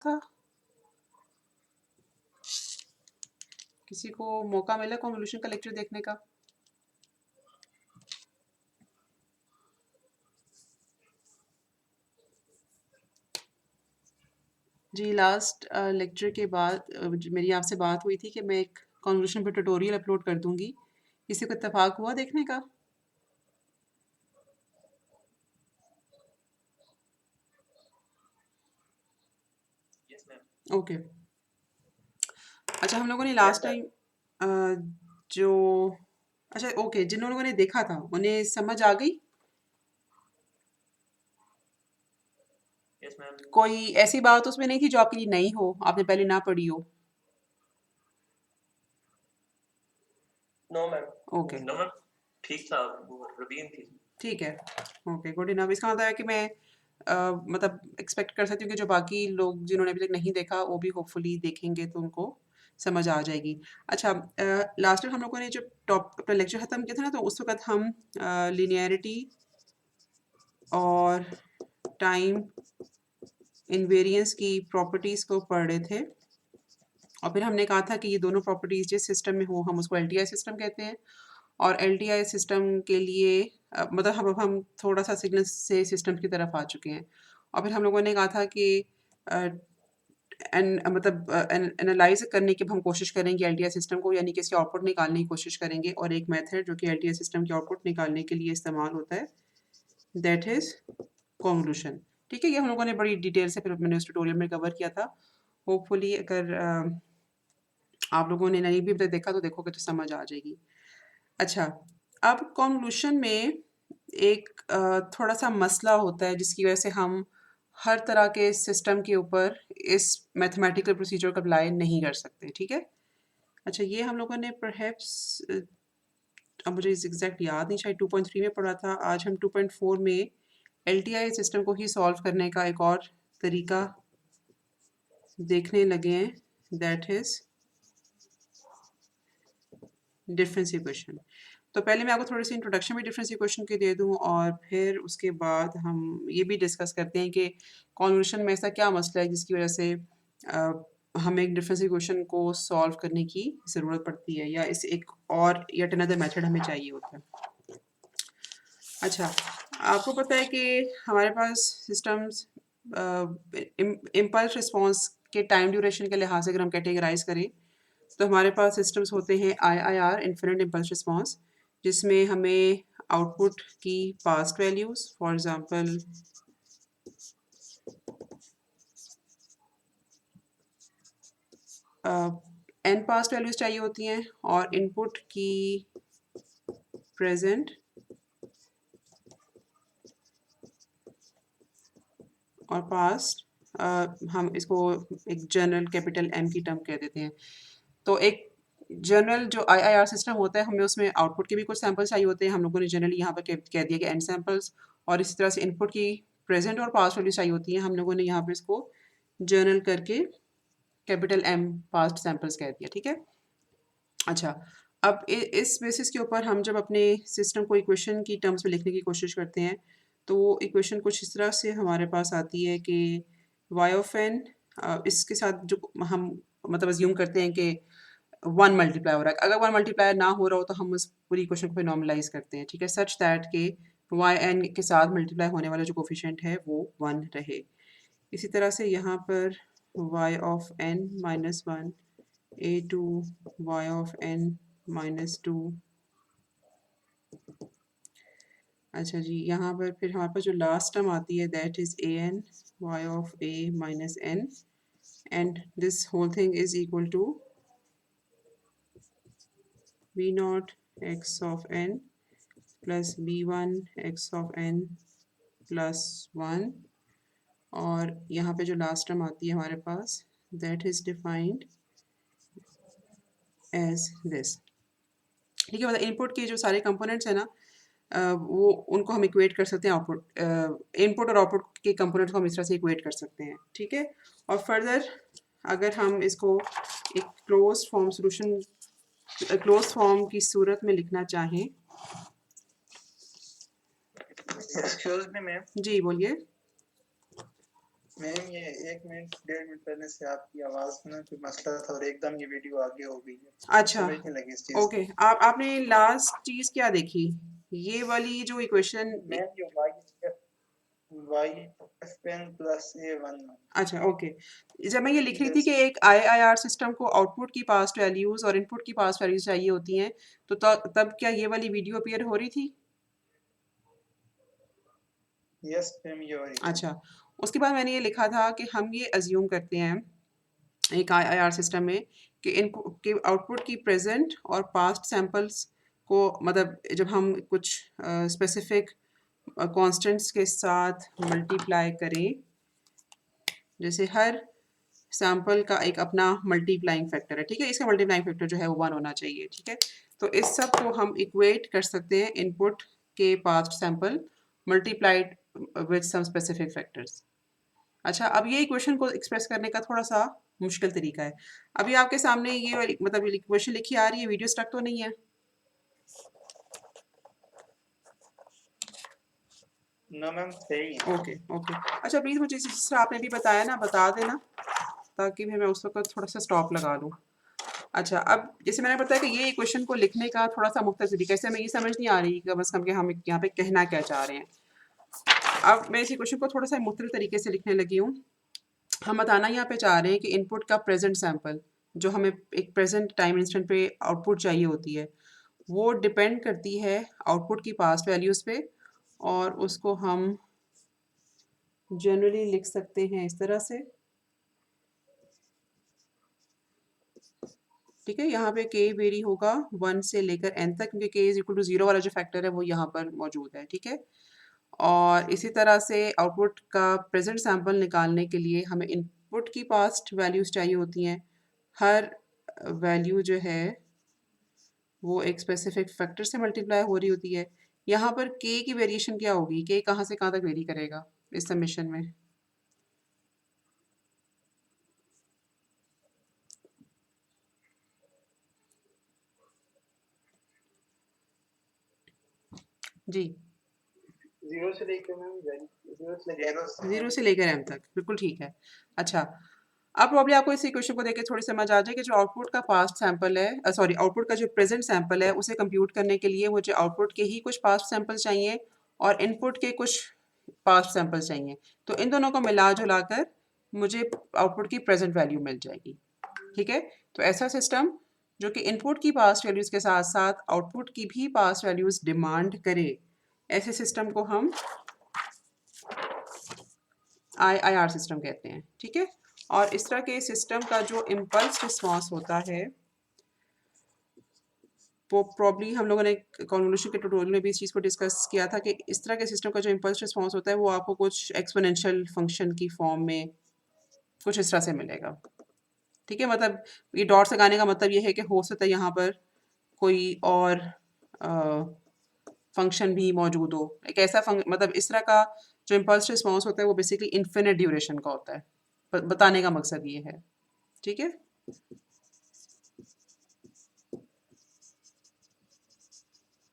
था? किसी को मौका मिला कॉन्वोल्यूशन का लेक्चर देखने का? जी, लास्ट लेक्चर के बाद मेरी आपसे बात हुई थी कि मैं एक कॉन्वोल्यूशन पे ट्यूटोरियल अपलोड कर दूंगी। किसी को इत्तेफाक हुआ देखने का? ओके। अच्छा, हम लोगों ने लास्ट टाइम जो अच्छा ओके, जिन लोगों ने देखा था उन्हें समझ आ गई? कोई ऐसी बात उसमें नहीं थी जो आपके लिए नई हो, आपने पहले ना पढ़ी हो? No ma'am. Okay, no ma'am, ठीक था, वो रूटीन थी। ठीक है। Okay, good enough. इसका मतलब है कि मैं मतलब एक्सपेक्ट कर सकती हूँ कि जो बाकी लोग जिन्होंने अभी तक नहीं देखा वो भी होपफुली देखेंगे तो उनको समझ आ जाएगी। अच्छा, लास्ट टाइम हम लोगों ने जब टॉप अपना लेक्चर ख़त्म किया था ना, तो उस वक़्त हम लिनियरिटी और टाइम इनवेरिएंस की प्रॉपर्टीज़ को पढ़ रहे थे। और फिर हमने कहा था कि ये दोनों प्रॉपर्टीज़ जिस सिस्टम में हो हम उसको एलटीआई सिस्टम कहते हैं। और एलटीआई सिस्टम के लिए मतलब हम थोड़ा सा सिग्नल से सिस्टम की तरफ आ चुके हैं। और फिर हम लोगों ने कहा था कि मतलब एनालाइज करने की हम कोशिश करेंगे एलटीआई सिस्टम को, यानी कि इसके आउटपुट निकालने की कोशिश करेंगे। और एक मेथड जो कि एलटीआई सिस्टम के आउटपुट निकालने के लिए इस्तेमाल होता है, दैट इज़ कॉन्वोल्यूशन। ठीक है, ये हम लोगों ने बड़ी डिटेल से फिर मैंने उस ट्यूटोरियल में कवर किया था। होपफुली अगर आप लोगों ने नहीं भी देखा तो देखोगे तो समझ आ जाएगी। अच्छा, अब कॉन्वोल्यूशन में एक थोड़ा-सा मसला होता है जिसकी वजह से हम हर तरह के सिस्टम के ऊपर इस मैथमेटिकल प्रोसीजर को अप्लाई नहीं कर सकते, ठीक है? अच्छा, ये हम लोगों ने परहैप्स अब मुझे एग्ज़ैक्ट याद नहीं, शायद 2.3 में पढ़ा था। आज हम 2.4 में एलटीआई सिस्टम को ही सॉल्व करने का एक और तरीका देखने लगे हैं, दैट इज़ डिफरेंस इक्वेशन। तो पहले मैं आपको थोड़ी-सी इंट्रोडक्शन भी डिफरेंस इक्वेशन की दे दूँ और फिर उसके बाद हम ये भी डिस्कस करते हैं कि कॉन्वोल्यूशन में ऐसा क्या मसला है जिसकी वजह से हमें एक डिफरेंस इक्वेशन को सॉल्व करने की ज़रूरत पड़ती है, या इस एक और येट अनदर मेथड हमें चाहिए होता है। अच्छा, आपको पता है कि हमारे पास सिस्टम्स इम्पल्स रिस्पॉन्स के टाइम ड्यूरेशन के लिहाज से अगर हम कैटेगराइज करें तो हमारे पास सिस्टम्स होते हैं IIR, इन्फिनिट इम्पल्स रिस्पॉन्स, जिसमें हमें आउटपुट की past values, for example n past values चाहिए होती हैं, और इनपुट की प्रेजेंट और पास्ट हम इसको एक जनरल कैपिटल M की टर्म कह देते हैं। तो एक जनरल जो IIR सिस्टम होता है, हमें उसमें आउटपुट के भी कुछ सैंपल्स चाहिए होते हैं। हम लोगों ने जनरली यहाँ पर कह दिया कि n सैंपल्स, और इसी तरह से इनपुट की प्रेजेंट और पास्ट वैल्यू चाहिए होती हैं। हम लोगों ने यहाँ पर इसको जर्नल करके कैपिटल M पास्ट सैंपल्स कह दिया, ठीक है? अच्छा, अब इस बेसिस के ऊपर हम जब अपने सिस्टम को इक्वेशन की टर्म्स में लिखने की कोशिश करते हैं, तो वो इक्वेशन कुछ इस तरह से हमारे पास आती है कि y ऑफ n इसके साथ जो हम मतलब अज्यूम करते हैं कि 1 मल्टीप्लाई हो रहा है। अगर 1 मल्टीप्लाई ना हो रहा हो तो हम उस पूरी इक्वेशन को नॉर्मलाइज करते हैं, ठीक है? सच दैट के वाई एन के साथ मल्टीप्लाई होने वाला जो कोफिशिएंट है वो 1 रहे। इसी तरह से यहाँ पर y of n minus 1 a two y of n minus 2। अच्छा जी, यहाँ पर फिर हमारे पास जो लास्ट टर्म आती है that is a n y of a minus n, and this whole thing is equal to v naught x of n plus b1 x of n plus 1। और यहाँ पे जो लास्ट टर्म आती है हमारे पास that is defined as this, ठीक है? मतलब इनपुट के जो सारे कंपोनेंट्स हैं ना, वो उनको हम इक्वेट कर सकते हैं आउटपुट, इनपुट और आउटपुट के कंपोनेंट्स को हम इस तरह से इक्वेट कर सकते हैं, ठीक है? और फर्दर अगर हम इसको एक close form solution, close form की सूरत में लिखना चाहें। एक्सक्यूज मी मैम, जी बोलिए। मैम ये 1 मिनट 1.5 मिनट पहले से आपकी आवाज़ में ना कोई मसला था और एकदम ये वीडियो आगे हो गई है। अच्छा, समझ नहीं लगी इस चीज़ ओके। की। आपने लास्ट चीज़ क्या देखी? ये वाली जो इक्वेशन मैम ये YFN प्लस A1 अच्छा, ओके। जब मैं ये लिख रही थी दिस कि एक आईआईआर सिस्टम को आउटपुट की पास्ट वैल्यूज़ और इनपुट की पास्ट वैल्यूज़ चाहिए होती हैं, तो तब क्या ये वाली वीडियो अपीयर हो रही थी? यस मैम ये हो रही थी। अच्छा, उसके बाद मैंने ये लिखा था कि हम ये अज़्यूम करते हैं एक आईआईआर सिस्टम में कि इनपुट के आउटपुट की प्रेजेंट और पास्ट सैंपल्स को मतलब जब हम कुछ स्पेसिफिक कांस्टेंट्स के साथ मल्टीप्लाई करें, जैसे हर सैंपल का एक अपना मल्टीप्लाइंग फैक्टर है, ठीक है? इसका मल्टीप्लाइंग फैक्टर जो है वो 1 होना चाहिए, ठीक है? तो इस सब को हम इक्वेट कर सकते हैं इनपुट के past sample multiplied with some specific factors. अच्छा, अब ये इक्वेशन को एक्सप्रेस करने का थोड़ा-सा मुश्किल तरीका है। अभी आपके सामने ये वाली मतलब ये इक्वेशन लिखी आ रही है, वीडियो स्टक तो नहीं है? नो मैम सही है। Okay, okay. अच्छा प्लीज़ मुझे जिस तरह आपने अभी बताया ना, बता देना, ताकि फिर मैं उस वक़्त थोड़ा-सा स्टॉप लगा लूँ। अच्छा, अब जैसे मैंने बताया कि ये इक्वेशन को लिखने का थोड़ा-सा मुख्तलिफ तरीका है, इससे हमें ये समझ नहीं आ रही कि कम से कम कि हम यहाँ पे कहना क्या चाह रहे हैं। अब मैं इस इक्वेशन को थोड़ा-सा मुख्तलिफ तरीके से लिखने लगी हूँ। हम बताना यहाँ पे चाह रहे हैं कि इनपुट का प्रेज़ेंट सैंपल, जो हमें एक प्रेज़ेंट टाइम इंस्टेंट पे आउटपुट चाहिए होती है, वो डिपेंड करती है आउटपुट की पास्ट वैल्यूज़ पे और उसको हम जनरली लिख सकते हैं इस तरह से। ठीक है, यहाँ पे k वेरी होगा 1 से लेकर n तक, क्योंकि k इज़ इक्वल टू 0 वाला जो फैक्टर है वो यहाँ पर मौजूद है, ठीक है? और इसी तरह से आउटपुट का प्रेजेंट सैंपल निकालने के लिए हमें इनपुट की पास्ट वैल्यूज़ चाहिए होती हैं। हर वैल्यू जो है वो एक स्पेसिफिक फैक्टर से मल्टीप्लाई हो रही होती है। यहाँ पर k की वेरिएशन क्या होगी? k कहाँ से कहाँ तक वेरी करेगा इस समेशन में? जी। 0 से लेकर मैम 0 से लेकर 0 से लेकर m तक, बिल्कुल ठीक है। अच्छा, अब प्रॉब्ली आपको इस इक्वेशन को देख के थोड़ी समझ आ जाए कि जो आउटपुट का पास्ट सैंपल है सॉरी आउटपुट का जो प्रेजेंट सैंपल है उसे कंप्यूट करने के लिए मुझे आउटपुट के ही कुछ पास्ट सैंपल चाहिए और इनपुट के कुछ पास्ट सैंपल चाहिए। तो इन दोनों को मिला-जुला कर मुझे आउटपुट की प्रेजेंट वैल्यू मिल जाएगी। ठीक है? तो ऐसा सिस्टम जो कि इनपुट की पास्ट वैल्यूज़ के साथ-साथ आउटपुट की भी पास्ट वैल्यूज़ डिमांड करे, ऐसे सिस्टम को हम आईआईआर सिस्टम कहते हैं, ठीक है? और इस तरह के सिस्टम का जो इम्पल्स रिस्पॉन्स होता है, वो प्रॉब्ली हम लोगों ने कन्वोल्यूशन के ट्यूटोरियल में भी इस चीज़ को डिस्कस किया था कि इस तरह के सिस्टम का जो इम्पल्स रिस्पॉन्स होता है वो आपको कुछ एक्सपोनेंशियल फंक्शन की फॉर्म में कुछ इस तरह से मिलेगा। ठीक है? मतलब ये डॉट्स लगाने का मतलब ये है कि हो सकता है यहाँ पर कोई और फंक्शन भी मौजूद हो। एक ऐसा मतलब इस तरह का जो इम्पल्स रिस्पॉन्स होता है वो बेसिकली इन्फिनिट ड्यूरेशन का होता है। बताने का मकसद ये है। ठीक है?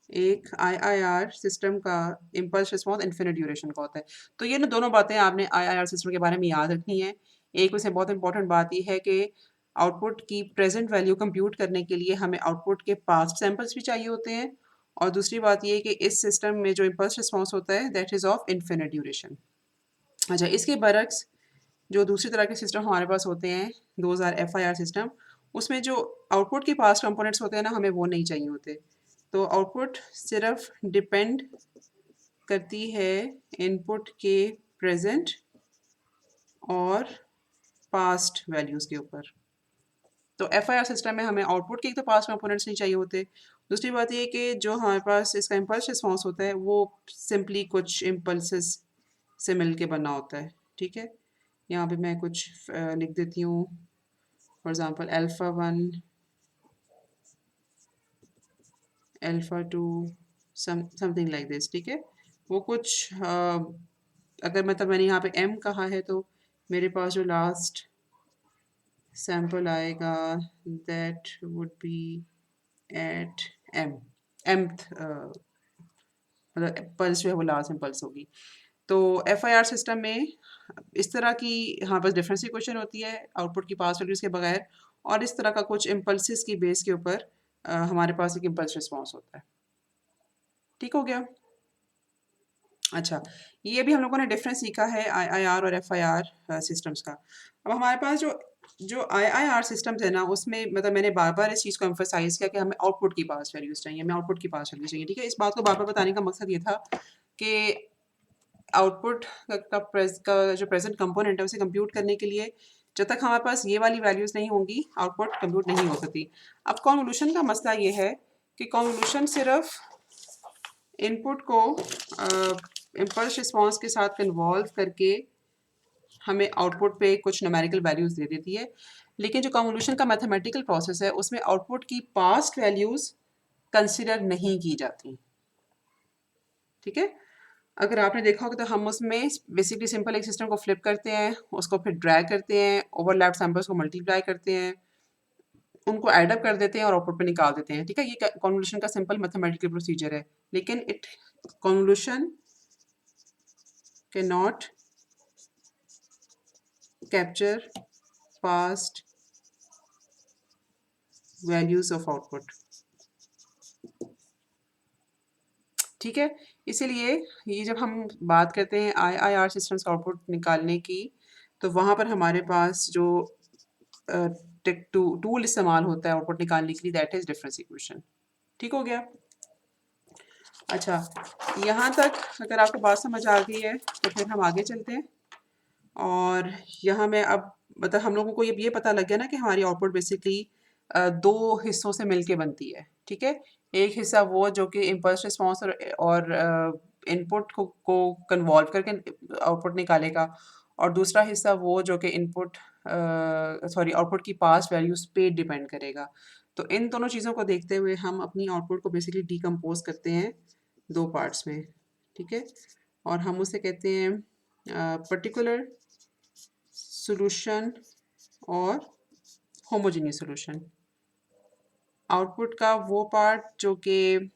एक आईआईआर सिस्टम का इम्पल्स रिस्पॉन्स इन्फिनिट ड्यूरेशन का होता है। तो ये ना दोनों बातें आपने आईआईआर सिस्टम के बारे में याद रखनी है। एक वैसे बहुत इंपॉर्टेंट बात ये है कि आउटपुट की प्रेजेंट वैल्यू कंप्यूट करने के लिए हमें आउटपुट के पास्ट सैंपल्स भी चाहिए होते हैं और दूसरी बात ये है कि इस सिस्टम में जो इम्पल्स रिस्पॉन्स होता है that is of infinite duration. अच्छा, इसके बरक्स जो दूसरी तरह के सिस्टम हमारे पास होते हैं, दोज़ आर एफआईआर सिस्टम, उसमें जो आउटपुट के पास कंपोनेंट्स होते हैं ना, हमें वो नहीं चाहिए होते। तो आउटपुट सिर्फ डिपेंड करती है इनपुट के प्रेजेंट और पास्ट वैल्यूज़ के ऊपर। तो एफआईआर सिस्टम में हमें आउटपुट के एक तो पास्ट कंपोनेंट्स नहीं चाहिए होते। दूसरी बात ये कि जो हमारे पास इसका इम्पल्स रिस्पॉन्स होता है, वो सिंपली कुछ इम्पल्सेस से मिल के बना होता है। ठीक है? यहाँ पे मैं कुछ लिख देती हूँ, for example alpha 1, alpha 2, something like this, ठीक है? वो कुछ अगर मतलब मैंने यहाँ पे m कहा है तो मेरे पास जो लास्ट सैंपल आएगा that would be at m mth मतलब पल्स जो है वो लास्ट इम्पल्स होगी। तो FIR सिस्टम में इस तरह की हमारे पास डिफरेंस इक्वेशन होती है आउटपुट की पास वैल्यूज़ के बगैर, और इस तरह का कुछ इम्पल्सिस की बेस के ऊपर हमारे पास एक इम्पल्स रिस्पॉन्स होता है। ठीक हो गया? अच्छा, ये भी हम लोगों ने डिफरेंस सीखा है IIR और FIR सिस्टम्स का। अब हमारे पास जो IIR सिस्टम्स है ना, उसमें मतलब मैंने बार-बार इस चीज़ को एम्फसाइज़ किया कि हमें आउटपुट की पास वैल्यूज़ चाहिए, हमें आउटपुट की पास वैल्यूज़ चाहिए, ठीक है? इस बात को बार-बार बताने का मकसद ये था कि आउटपुट का जो प्रेज़ेंट कंपोनेंट है, उसे कंप्यूट करने के लिए जब तक हमारे पास ये वाली वैल्यूज़ नहीं होंगी, आउटपुट कंप्यूट नहीं हो सकती। अब कन्वोलुशन का मसला ये है कि कन्वोलुशन सिर्फ़ इनपुट को इम्पल्स रिस्पॉन्स के साथ कन्वॉल्व करके हमें आउटपुट पे कुछ न्यूमेरिकल वैल्यूज़ दे देती है, लेकिन जो कन्वोलुशन का मैथमेटिकल प्रोसेस है, उसमें आउटपुट की पास्ट वैल्यूज़ कंसिडर नहीं की जाती। ठीक है? अगर आपने देखा होगा तो हम उसमें बेसिकली सिंपल एक सिस्टम को फ्लिप करते हैं, उसको फिर ड्रैग करते हैं, ओवरलैप सैंपल्स को मल्टीप्लाई करते हैं, उनको ऐड अप कर देते हैं और आउटपुट पे निकाल देते हैं। ठीक है? ये कन्वोलुशन का सिंपल मैथमेटिकल प्रोसीजर है, लेकिन convolution can not capture past values of output. ठीक है, इसीलिए ये जब हम बात करते हैं IIR सिस्टम्स का आउटपुट निकालने की, तो वहाँ पर हमारे पास जो टूल इस्तेमाल होता है आउटपुट निकालने के लिए, दैट इज डिफरेंस इक्वेशन। ठीक हो गया? अच्छा, यहाँ तक अगर आपको बात समझ आ गई है तो फिर हम आगे चलते हैं। और यहाँ मैं अब मतलब हम लोगों को ये पता लग गया ना कि हमारी आउटपुट बेसिकली दो हिस्सों से मिलके बनती है। ठीक है, एक हिस्सा वो जो कि इम्पल्स रिस्पॉन्स और इनपुट को कन्वॉल्व करके आउटपुट निकालेगा, और दूसरा हिस्सा वो जो कि इनपुट आउटपुट की पास्ट वैल्यूज पे डिपेंड करेगा। तो इन दोनों चीज़ों को देखते हुए हम अपनी आउटपुट को बेसिकली डिकम्पोज करते हैं दो पार्ट्स में। ठीक है, और हम उसे कहते हैं पर्टिकुलर सॉल्यूशन और होमोजेनियस सॉल्यूशन। आउटपुट का वो पार्ट जो कि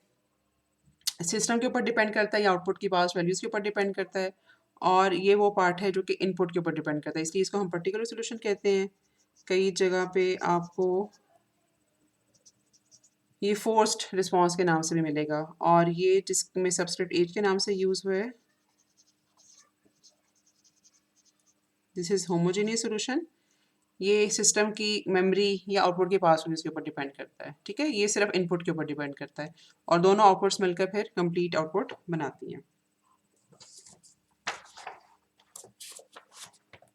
सिस्टम के ऊपर डिपेंड करता है या आउटपुट की पास वैल्यूज़ के ऊपर डिपेंड करता है, और ये वो पार्ट है जो कि इनपुट के ऊपर डिपेंड करता है, इसलिए इसको हम पर्टिकुलर सॉल्यूशन कहते हैं। कई जगह पे आपको ये फोर्स्ड रिस्पॉन्स के नाम से भी मिलेगा, और ये जिसमें सबस्क्रिप्ट एच के नाम से यूज़ हुआ है, दिस इज़ होमोजेनियस सॉल्यूशन। ये सिस्टम की मेमोरी या आउटपुट के पास वैल्यूज़ के ऊपर डिपेंड करता है। ठीक है, ये सिर्फ इनपुट के ऊपर डिपेंड करता है, और दोनों आउटपुट्स मिलकर फिर कंप्लीट आउटपुट बनाती हैं।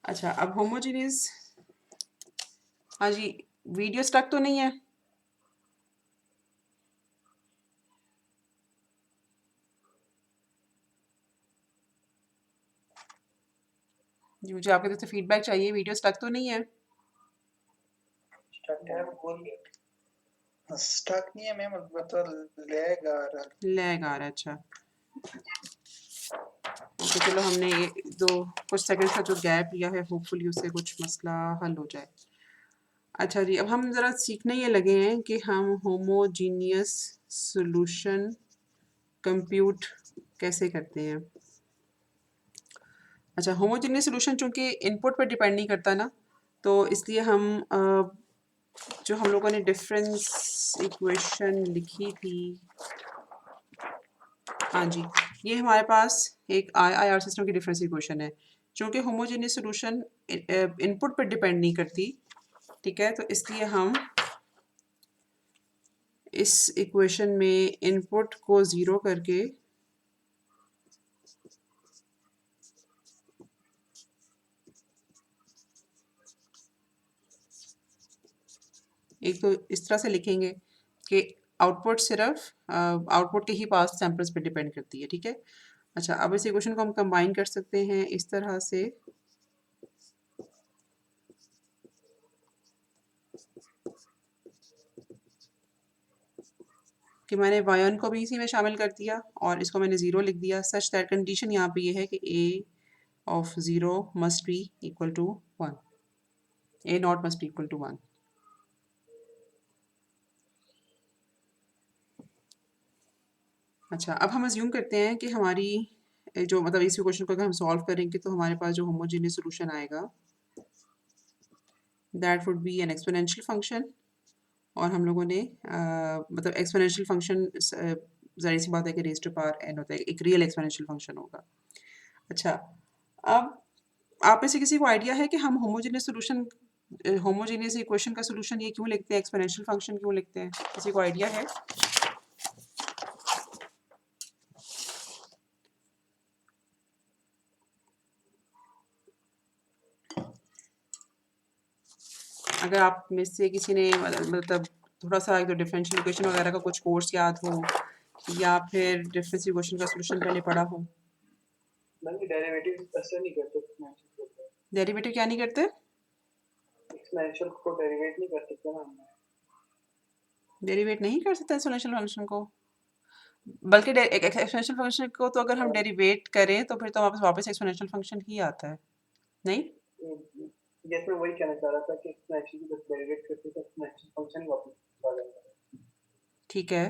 अच्छा, अब होमोजेनियस, हाँ जी, वीडियो स्टक तो नहीं है? जी, मुझे आपकी तरफ से फीडबैक चाहिए, वीडियो स्टक तो नहीं है? मैम बोलिए। स्टक नहीं है मैम, मतलब लैग आ रहा है। लैग आ रहा है, अच्छा। ओके, चलो हमने ये दो कुछ सेकंड का जो गैप लिया है, होपफुली उससे कुछ मसला हल हो जाए। अच्छा जी, अब हम ज़रा सीखने ये लगे हैं कि हम होमोजीनियस सॉल्यूशन कंप्यूट कैसे करते हैं। अच्छा, होमोजेनियस सॉल्यूशन चूँकि इनपुट पर डिपेंड नहीं करता ना, तो इसलिए हम जो हम लोगों ने डिफरेंस इक्वेशन लिखी थी, हाँ जी, ये हमारे पास एक IIR सिस्टम की डिफरेंस इक्वेशन है। चूँकि होमोजेनियस सॉल्यूशन इनपुट पर डिपेंड नहीं करती, ठीक है, तो इसलिए हम इस इक्वेशन में इनपुट को ज़ीरो करके एक तो इस तरह से लिखेंगे कि आउटपुट सिर्फ आउटपुट के ही पास सैंपल्स पे डिपेंड करती है। ठीक है, अच्छा, अब इस इक्वेशन को हम कंबाइन कर सकते हैं इस तरह से कि मैंने y1 को भी इसी में शामिल कर दिया और इसको मैंने ज़ीरो लिख दिया, सच दैट कंडीशन यहाँ पे ये है कि a of zero must be equal to 1, a naught must be equal to 1। अच्छा, अब हम अज्यूम करते हैं कि हमारी जो मतलब इस इक्वेशन को अगर हम सॉल्व करेंगे तो हमारे पास जो होमोजेनियस सॉल्यूशन आएगा that would B N exponential function. और हम लोगों ने मतलब एक्सपोनेंशियल फंक्शन ज़ाहिर सी बात है कि रेज़ टू पावर n होता है, एक रियल एक्सपोनेंशियल फंक्शन होगा। अच्छा, अब आप में से किसी को आइडिया है कि हम होमोजेनियस इक्वेशन का सॉल्यूशन ये क्यों लिखते हैं, एक्सपोनेंशियल फंक्शन क्यों लिखते हैं? किसी को आइडिया है? अगर आप में से किसी ने मतलब थोड़ा सा एक तो डिफरेंशियल इक्वेशन वगैरह का कुछ कोर्स याद हो या फिर डिफरेंशियल इक्वेशन का सॉल्यूशन पहले पढ़ा हो। मैंने डेरिवेटिव ऐसे नहीं करते, एक्सपोनेंशियल को डेरिवेटिव क्या नहीं करते? एक्सपोनेंशियल को डेरिवेट नहीं कर सकते ना हम। डेरिवेट नहीं कर सकते एक्सपोनेंशियल फंक्शन को, बल्कि एक्सपोनेंशियल फंक्शन को तो अगर हम डेरिवेट करें तो फिर तो वापस एक्सपोनेंशियल फंक्शन ही आता है, नहीं? जैसे मैं वही कहना चाह रहा था कि एक्सपोनेंशियल को जब डेरिवेट करते तो एक्सपोनेंशियल फंक्शन ही वापस आ जाएगा। ठीक है,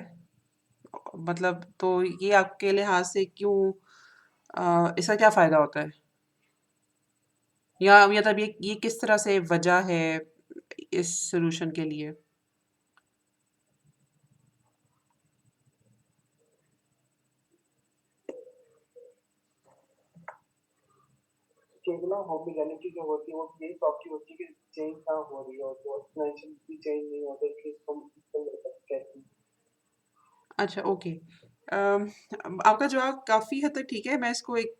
मतलब तो ये आपके लिहाज से क्यों इसका क्या फ़ायदा होता है? या तब ये किस तरह से वजह है इस सॉल्यूशन के लिए? क्योंकि ना होमोजेनिटी जो होती है वो यही प्रॉपर्टी होती है कि चेंज ना हो रही हो, तो एक्सपोनेंशियल भी चेंज नहीं होता, इसलिए इसको हम कहते हैं। अच्छा, ओके। आपका जवाब काफ़ी हद तक ठीक है, मैं इसको एक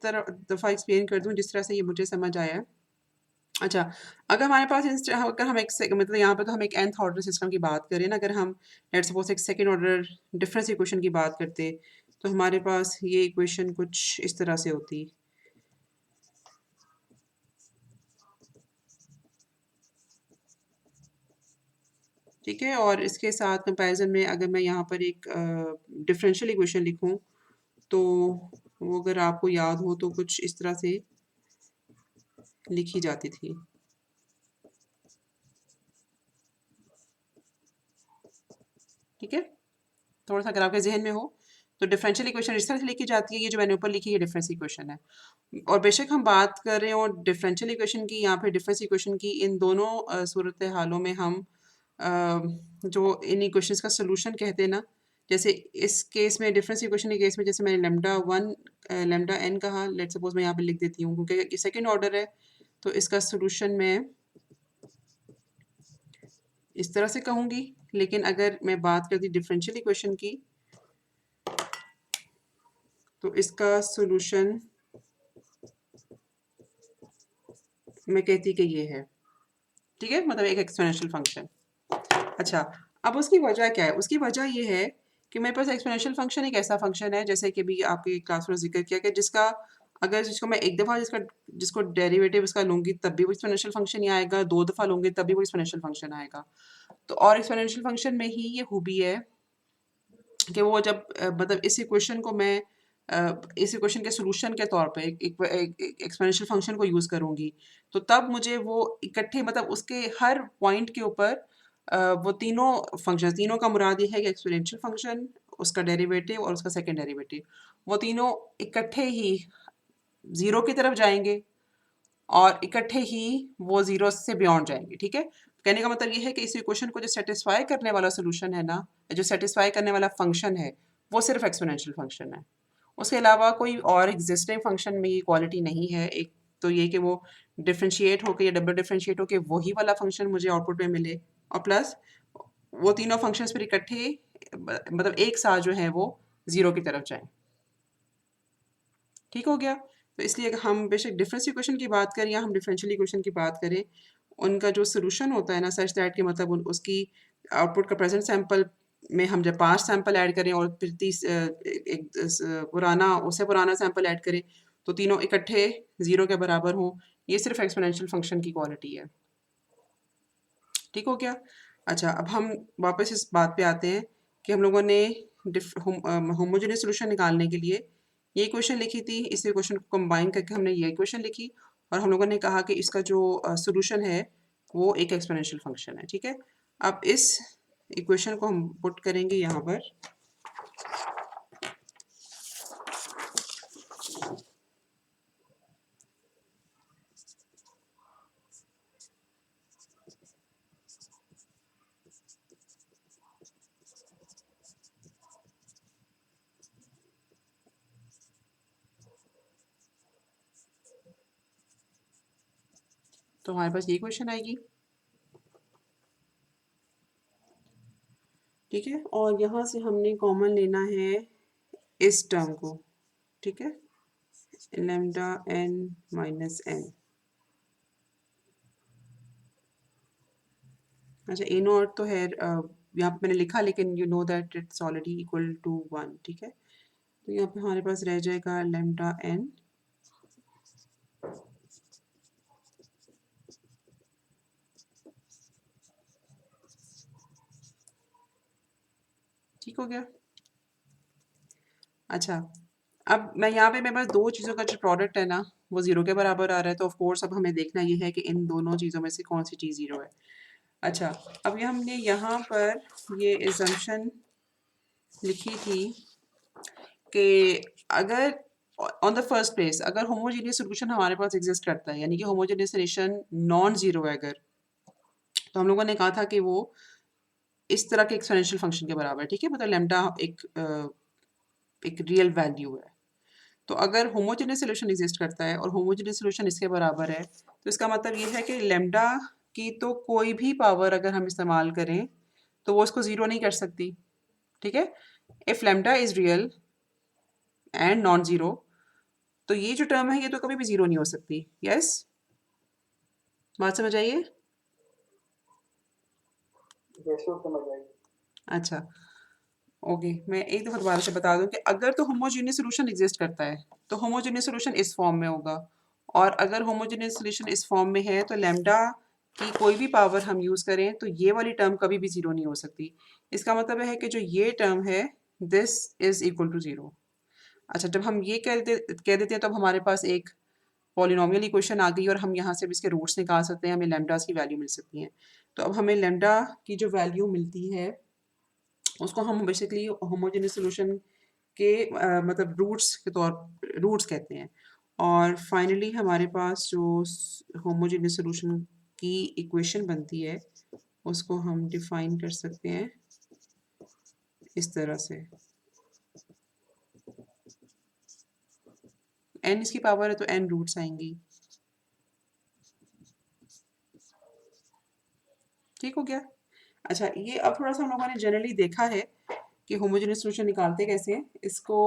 दफ़ा एक्सप्लेन कर दूँ जिस तरह से ये मुझे समझ आया है। अच्छा, अगर हमारे पास अगर हम मतलब यहाँ पे तो हम एक nth ऑर्डर सिस्टम की बात करें ना, अगर हम लेट्स सपोज एक सेकंड ऑर्डर डिफरेंस इक्वेशन की बात करते तो हमारे पास ये इक्वेशन कुछ इस तरह से होती। ठीक है, और इसके साथ कंपैरिजन में अगर मैं यहाँ पर एक डिफरेंशियल इक्वेशन लिखूँ तो वो अगर आपको याद हो तो कुछ इस तरह से लिखी जाती थी। ठीक है, थोड़ा सा अगर आपके जहन में हो तो डिफरेंशियल इक्वेशन इस तरह से लिखी जाती है, ये जो मैंने ऊपर लिखी है डिफरेंस इक्वेशन है। और बेशक हम बात कर रहे हो डिफरेंशियल इक्वेशन की या फिर डिफरेंस इक्वेशन की, इन दोनों सूरत हालों में हम जो इन इक्वेशंस का सोल्यूशन कहते हैं ना, जैसे इस केस में डिफरेंस इक्वेशन के केस में जैसे मैंने लेमडा एन कहा, लेट सपोज मैं यहाँ पे लिख देती हूँ क्योंकि ये सेकेंड ऑर्डर है तो इसका सोल्यूशन मैं इस तरह से कहूँगी। लेकिन अगर मैं बात करती डिफरेंशियल इक्वेशन की तो इसका सोल्यूशन मैं कहती कि ये है। ठीक है, मतलब एक एक्सपोनेंशियल फंक्शन। अच्छा, अब उसकी वजह क्या है? उसकी वजह ये है कि मेरे पास एक्सपोनेंशियल फंक्शन एक ऐसा फंक्शन है जैसे कि भी आपके क्लास में जिक्र किया कि जिसको मैं एक दफ़ा जिसको डेरिवेटिव इसका लूँगी तब भी वो एक्सपोनेंशियल फंक्शन ही आएगा, 2 दफ़ा लूँगी तब भी वो एक्सपोनेंशियल फंक्शन आएगा। तो और एक्सपोनेंशियल फंक्शन में ही ये खूबी है कि वो जब मतलब इस इक्वेशन के सॉल्यूशन के तौर पे एक एक्सपोनेंशियल फंक्शन को यूज़ करूँगी तो तब मुझे वो इकट्ठे मतलब उसके हर पॉइंट के ऊपर वो तीनों का मुराद ये है कि एक्सपोनेंशियल फंक्शन, उसका डेरिवेटिव और उसका सेकंड डेरिवेटिव, वो तीनों इकट्ठे ही ज़ीरो की तरफ जाएंगे और इकट्ठे ही वो ज़ीरो से बियॉन्ड जाएंगे। ठीक है, कहने का मतलब ये है कि इस इक्वेशन को जो सेटिस्फाई करने वाला सोल्यूशन है ना, जो सेटिस्फाई करने वाला फंक्शन है वो सिर्फ एक्सपोनेंशियल फंक्शन है। उसके अलावा कोई और एग्जिस्टिंग फंक्शन में ये क्वालिटी नहीं है। एक तो ये कि वो डिफ्रेंशिएट होकर या डबल डिफ्रेंशिएट होकर वही वाला फंक्शन मुझे आउटपुट में मिले, और प्लस वो तीनों फंक्शंस फिर इकट्ठे मतलब एक साथ जो है वो ज़ीरो की तरफ जाएं। ठीक हो गया? तो इसलिए अगर हम बेशक डिफरेंस इक्वेशन की बात करें या हम डिफरेंशियल इक्वेशन की बात करें, उनका जो सॉल्यूशन होता है ना सच दैट कि मतलब उसकी आउटपुट का प्रेजेंट सैंपल में हम जब 5 सैंपल ऐड करें और फिर उससे पुराना सैंपल ऐड करें तो तीनों इकट्ठे ज़ीरो के बराबर हों, ये सिर्फ एक्सपोनेंशियल फंक्शन की क्वालिटी है। ठीक हो गया? अच्छा, अब हम वापस इस बात पे आते हैं कि हम लोगों ने होमोजेनियस सॉल्यूशन निकालने के लिए ये इक्वेशन लिखी थी, इस इक्वेशन को कंबाइन करके हमने ये इक्वेशन लिखी और हम लोगों ने कहा कि इसका जो सॉल्यूशन है वो एक एक्सपोनेंशियल फंक्शन है। ठीक है, अब इस इक्वेशन को हम पुट करेंगे यहाँ पर। तो हमारे पास ये क्वेश्चन आएगी, ठीक है। और यहाँ से हमने कॉमन लेना है इस टर्म को, ठीक है, लैम्डा n माइनस n। अच्छा, ए नॉट तो है यहाँ पे मैंने लिखा, लेकिन you know that it's already equal to 1, ठीक है। तो यहाँ पे हमारे पास रह जाएगा लैम्डा n, ठीक हो गया। अच्छा, अब मैं यहाँ पे मेरे पास दो चीज़ों का जो प्रोडक्ट है ना वो ज़ीरो के बराबर आ रहा है, तो ऑफ कोर्स अब हमें देखना ये है कि इन दोनों चीज़ों में से कौन सी चीज़ ज़ीरो है। अच्छा, अब ये हमने यहाँ पर ये एजम्पशन लिखी थी कि अगर ऑन द फर्स्ट प्लेस अगर होमोजेनियस सॉल्यूशन हमारे पास एग्जिस्ट करता है, यानी कि होमोजेनियस सॉल्यूशन नॉन ज़ीरो है अगर, तो हम लोगों ने कहा था कि वो इस तरह के एक्सपोनेंशियल फंक्शन के बराबर है, ठीक है, मतलब लैम्डा एक रियल वैल्यू है। तो अगर होमोजेनियस सॉल्यूशन एग्जिस्ट करता है और होमोजेनियस सॉल्यूशन इसके बराबर है, तो इसका मतलब ये है कि लैम्डा की तो कोई भी पावर अगर हम इस्तेमाल करें तो वो इसको ज़ीरो नहीं कर सकती, ठीक है। If lambda is real and non zero, तो ये जो टर्म है ये तो कभी भी ज़ीरो नहीं हो सकती। यस, बात समझ आइए? जैसे वो समझ आएगी। अच्छा, ओके, मैं एक दफ़ा दोबारा से बता दूं कि अगर तो होमोजेनियस सॉल्यूशन एग्जिस्ट करता है तो होमोजेनियस सॉल्यूशन इस फॉर्म में होगा, और अगर होमोजेनियस सॉल्यूशन इस फॉर्म में है तो लैम्डा की कोई भी पावर हम यूज़ करें तो ये वाली टर्म कभी भी ज़ीरो नहीं हो सकती। इसका मतलब है कि जो ये टर्म है this is equal to zero. अच्छा, जब हम ये कह देते हैं तब हमारे पास एक पॉलिनोमियल इक्वेशन आ गई और हम यहाँ से भी इसके रूट्स निकाल सकते हैं, हमें लैम्डास की वैल्यू मिल सकती हैं। तो अब हमें लैम्डा की जो वैल्यू मिलती है उसको हम बेसिकली होमोजेनियस सॉल्यूशन के मतलब रूट्स कहते हैं। और फाइनली हमारे पास जो होमोजेनियस सॉल्यूशन की इक्वेशन बनती है उसको हम डिफाइन कर सकते हैं इस तरह से, n इसकी पावर है तो n रूट्स आएंगी, ठीक हो गया। अच्छा, ये अब थोड़ा सा हम लोगों ने जनरली देखा है कि होमोजेनियस सॉल्यूशन निकालते कैसे हैं। इसको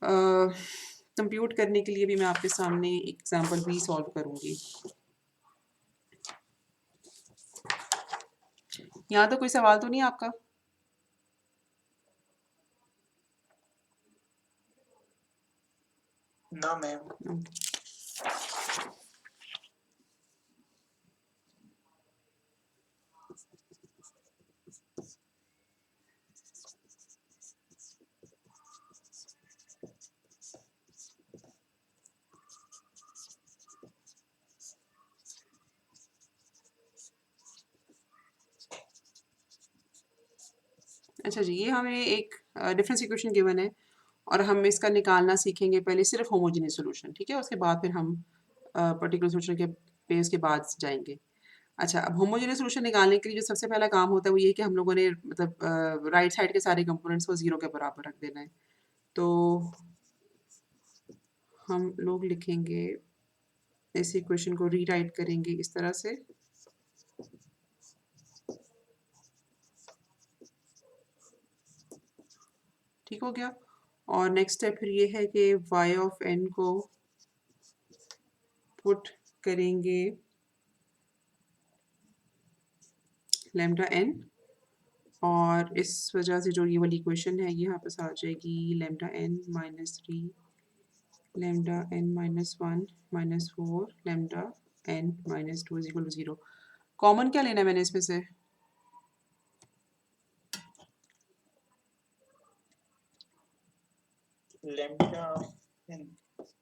कंप्यूट करने के लिए भी मैं आपके सामने एग्जांपल भी सॉल्व करूंगी। यहाँ तो कोई सवाल तो नहीं आपका? ना मैम। हम्म, अच्छा जी, ये हमें एक डिफरेंस इक्वेशन गिवन है और हम इसका निकालना सीखेंगे पहले सिर्फ होमोजेनियस सॉल्यूशन, ठीक है, उसके बाद फिर हम पर्टिकुलर सॉल्यूशन के पेज के बाद जाएंगे। अच्छा, अब होमोजेनियस सॉल्यूशन निकालने के लिए जो सबसे पहला काम होता है वो ये है कि हम लोगों ने मतलब राइट साइड के सारे कंपोनेंट्स को ज़ीरो के बराबर रख देना है। तो हम लोग लिखेंगे, इस इक्वेशन को रीराइट करेंगे इस तरह से, ठीक हो गया। और नेक्स्ट स्टेप फिर ये है कि y ऑफ n को पुट करेंगे लैम्डा n, और इस वजह से जो ये वाली इक्वेशन है ये यहाँ पास आ जाएगी lambda n minus 3 lambda n minus 1 minus 4 lambda n minus 2 is equal to 0। Common क्या लेना है मैंने इसमें से? लैम्डा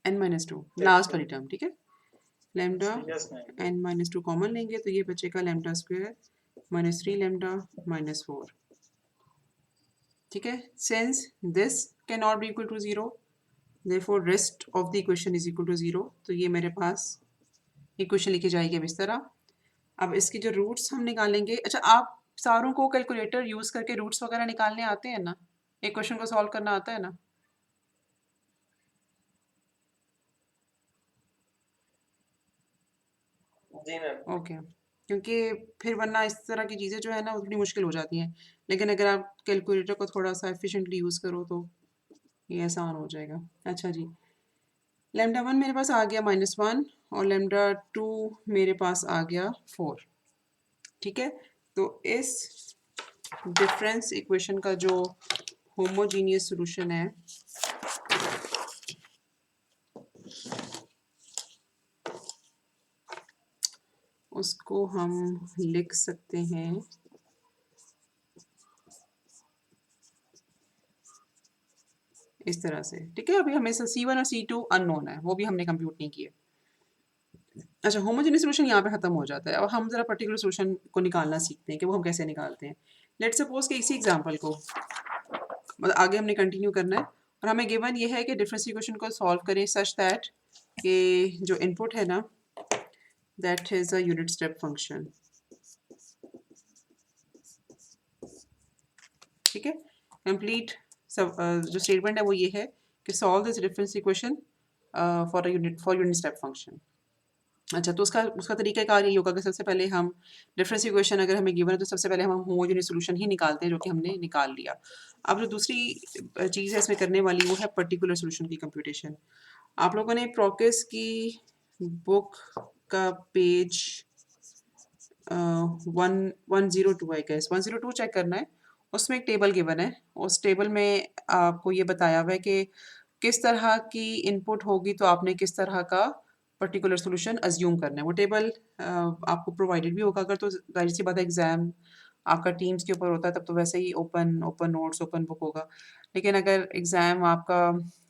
n माइनस 2 लास्ट वाली टर्म, ठीक है। Lambda yes ma'am. n minus 2 common लेंगे तो ये बचेगा lambda square minus 3 lambda minus 4, ठीक है। Since this can not be equal to 0, therefore rest of the equation is equal to 0। तो ये मेरे पास इक्वेशन लिखी जाएगी अब इस तरह। अब इसके जो रूट्स हम निकालेंगे, अच्छा आप सारों को कैलकुलेटर यूज़ करके रूट्स वगैरह निकालने आते हैं ना, इक्वेशन को सॉल्व करना आता है ना? जी मैम। ओके, क्योंकि फिर वरना इस तरह की चीज़ें जो है ना वो थोड़ी मुश्किल हो जाती हैं। लेकिन अगर आप कैलकुलेटर को थोड़ा-सा एफ़िशिएंटली यूज़ करो तो ये आसान हो जाएगा। अच्छा जी, लैम्ब्डा 1 मेरे पास आ गया -1 और लैम्ब्डा 2 मेरे पास आ गया 4, ठीक है? तो इस डिफरेंस इक्वेशन का जो होमोजीनियस सॉल्यूशन है, उसको हम लिख सकते हैं इस तरह से, ठीक है? अभी हमें C1 और C2 अननोन है, वो भी हमने कंप्यूट नहीं किए। अच्छा, होमोजेनियस सॉल्यूशन यहाँ पे खत्म हो जाता है। अब हम ज़रा पर्टिकुलर सॉल्यूशन को निकालना सीखते हैं कि वो हम कैसे निकालते हैं। लेट्स सपोज कि इसी एग्जांपल को मतलब आगे हमने कंटिन्यू करना है और हमें गिवन ये है कि डिफरेंस इक्वेशन को सॉल्व करें सच दैट कि जो इनपुट है ना that is a unit step function, ठीक है? कंप्लीट सब जो स्टेटमेंट है वो ये है कि solve this difference equation for unit step function. अच्छा, तो उसका उसका तरीक़ाकार यही होगा कि सबसे पहले हम डिफरेंस इक्वेशन अगर हमें गिवन है तो सबसे पहले हम होमोजेनियस सॉल्यूशन ही निकालते हैं जो कि हमने निकाल लिया। अब जो दूसरी चीज़ है इसमें करने वाली वो है पर्टिकुलर सॉल्यूशन की कंप्यूटेशन। आप लोगों ने प्रोकेस की बुक का पेज 102 आई गेस 102 चेक करना है। उसमें एक टेबल गिवन है। उस टेबल में आपको ये बताया हुआ है कि किस तरह की इनपुट होगी तो आपने किस तरह का पर्टिकुलर सॉल्यूशन अज्यूम करना है। वो टेबल आपको प्रोवाइडेड भी होगा अगर तो ज़ाहिर सी बात है एग्ज़ाम आपका टीम्स के ऊपर होता है तब तो वैसे ही open open notes, open book होगा। लेकिन अगर एग्ज़ाम आपका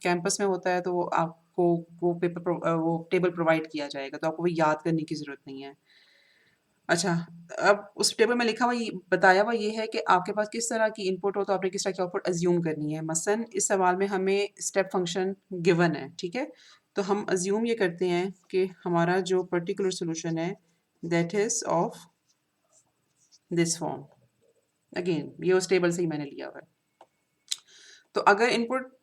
कैंपस में होता है तो आपको वो टेबल प्रोवाइड किया जाएगा तो आपको वो याद करने की ज़रूरत नहीं है। अच्छा, अब उस टेबल में लिखा हुआ ये बताया हुआ ये है कि आपके पास किस तरह की इनपुट हो तो आपने किस तरह की आउटपुट अज़्यूम करनी है। मसलन इस सवाल में हमें स्टेप फंक्शन गिवन है, ठीक है? तो हम अज़्यूम ये करते हैं कि हमारा जो पर्टिकुलर सॉल्यूशन है that is of this form. Again ये उस टेबल से ही मैंने लिया हुआ है। तो अगर इनपुट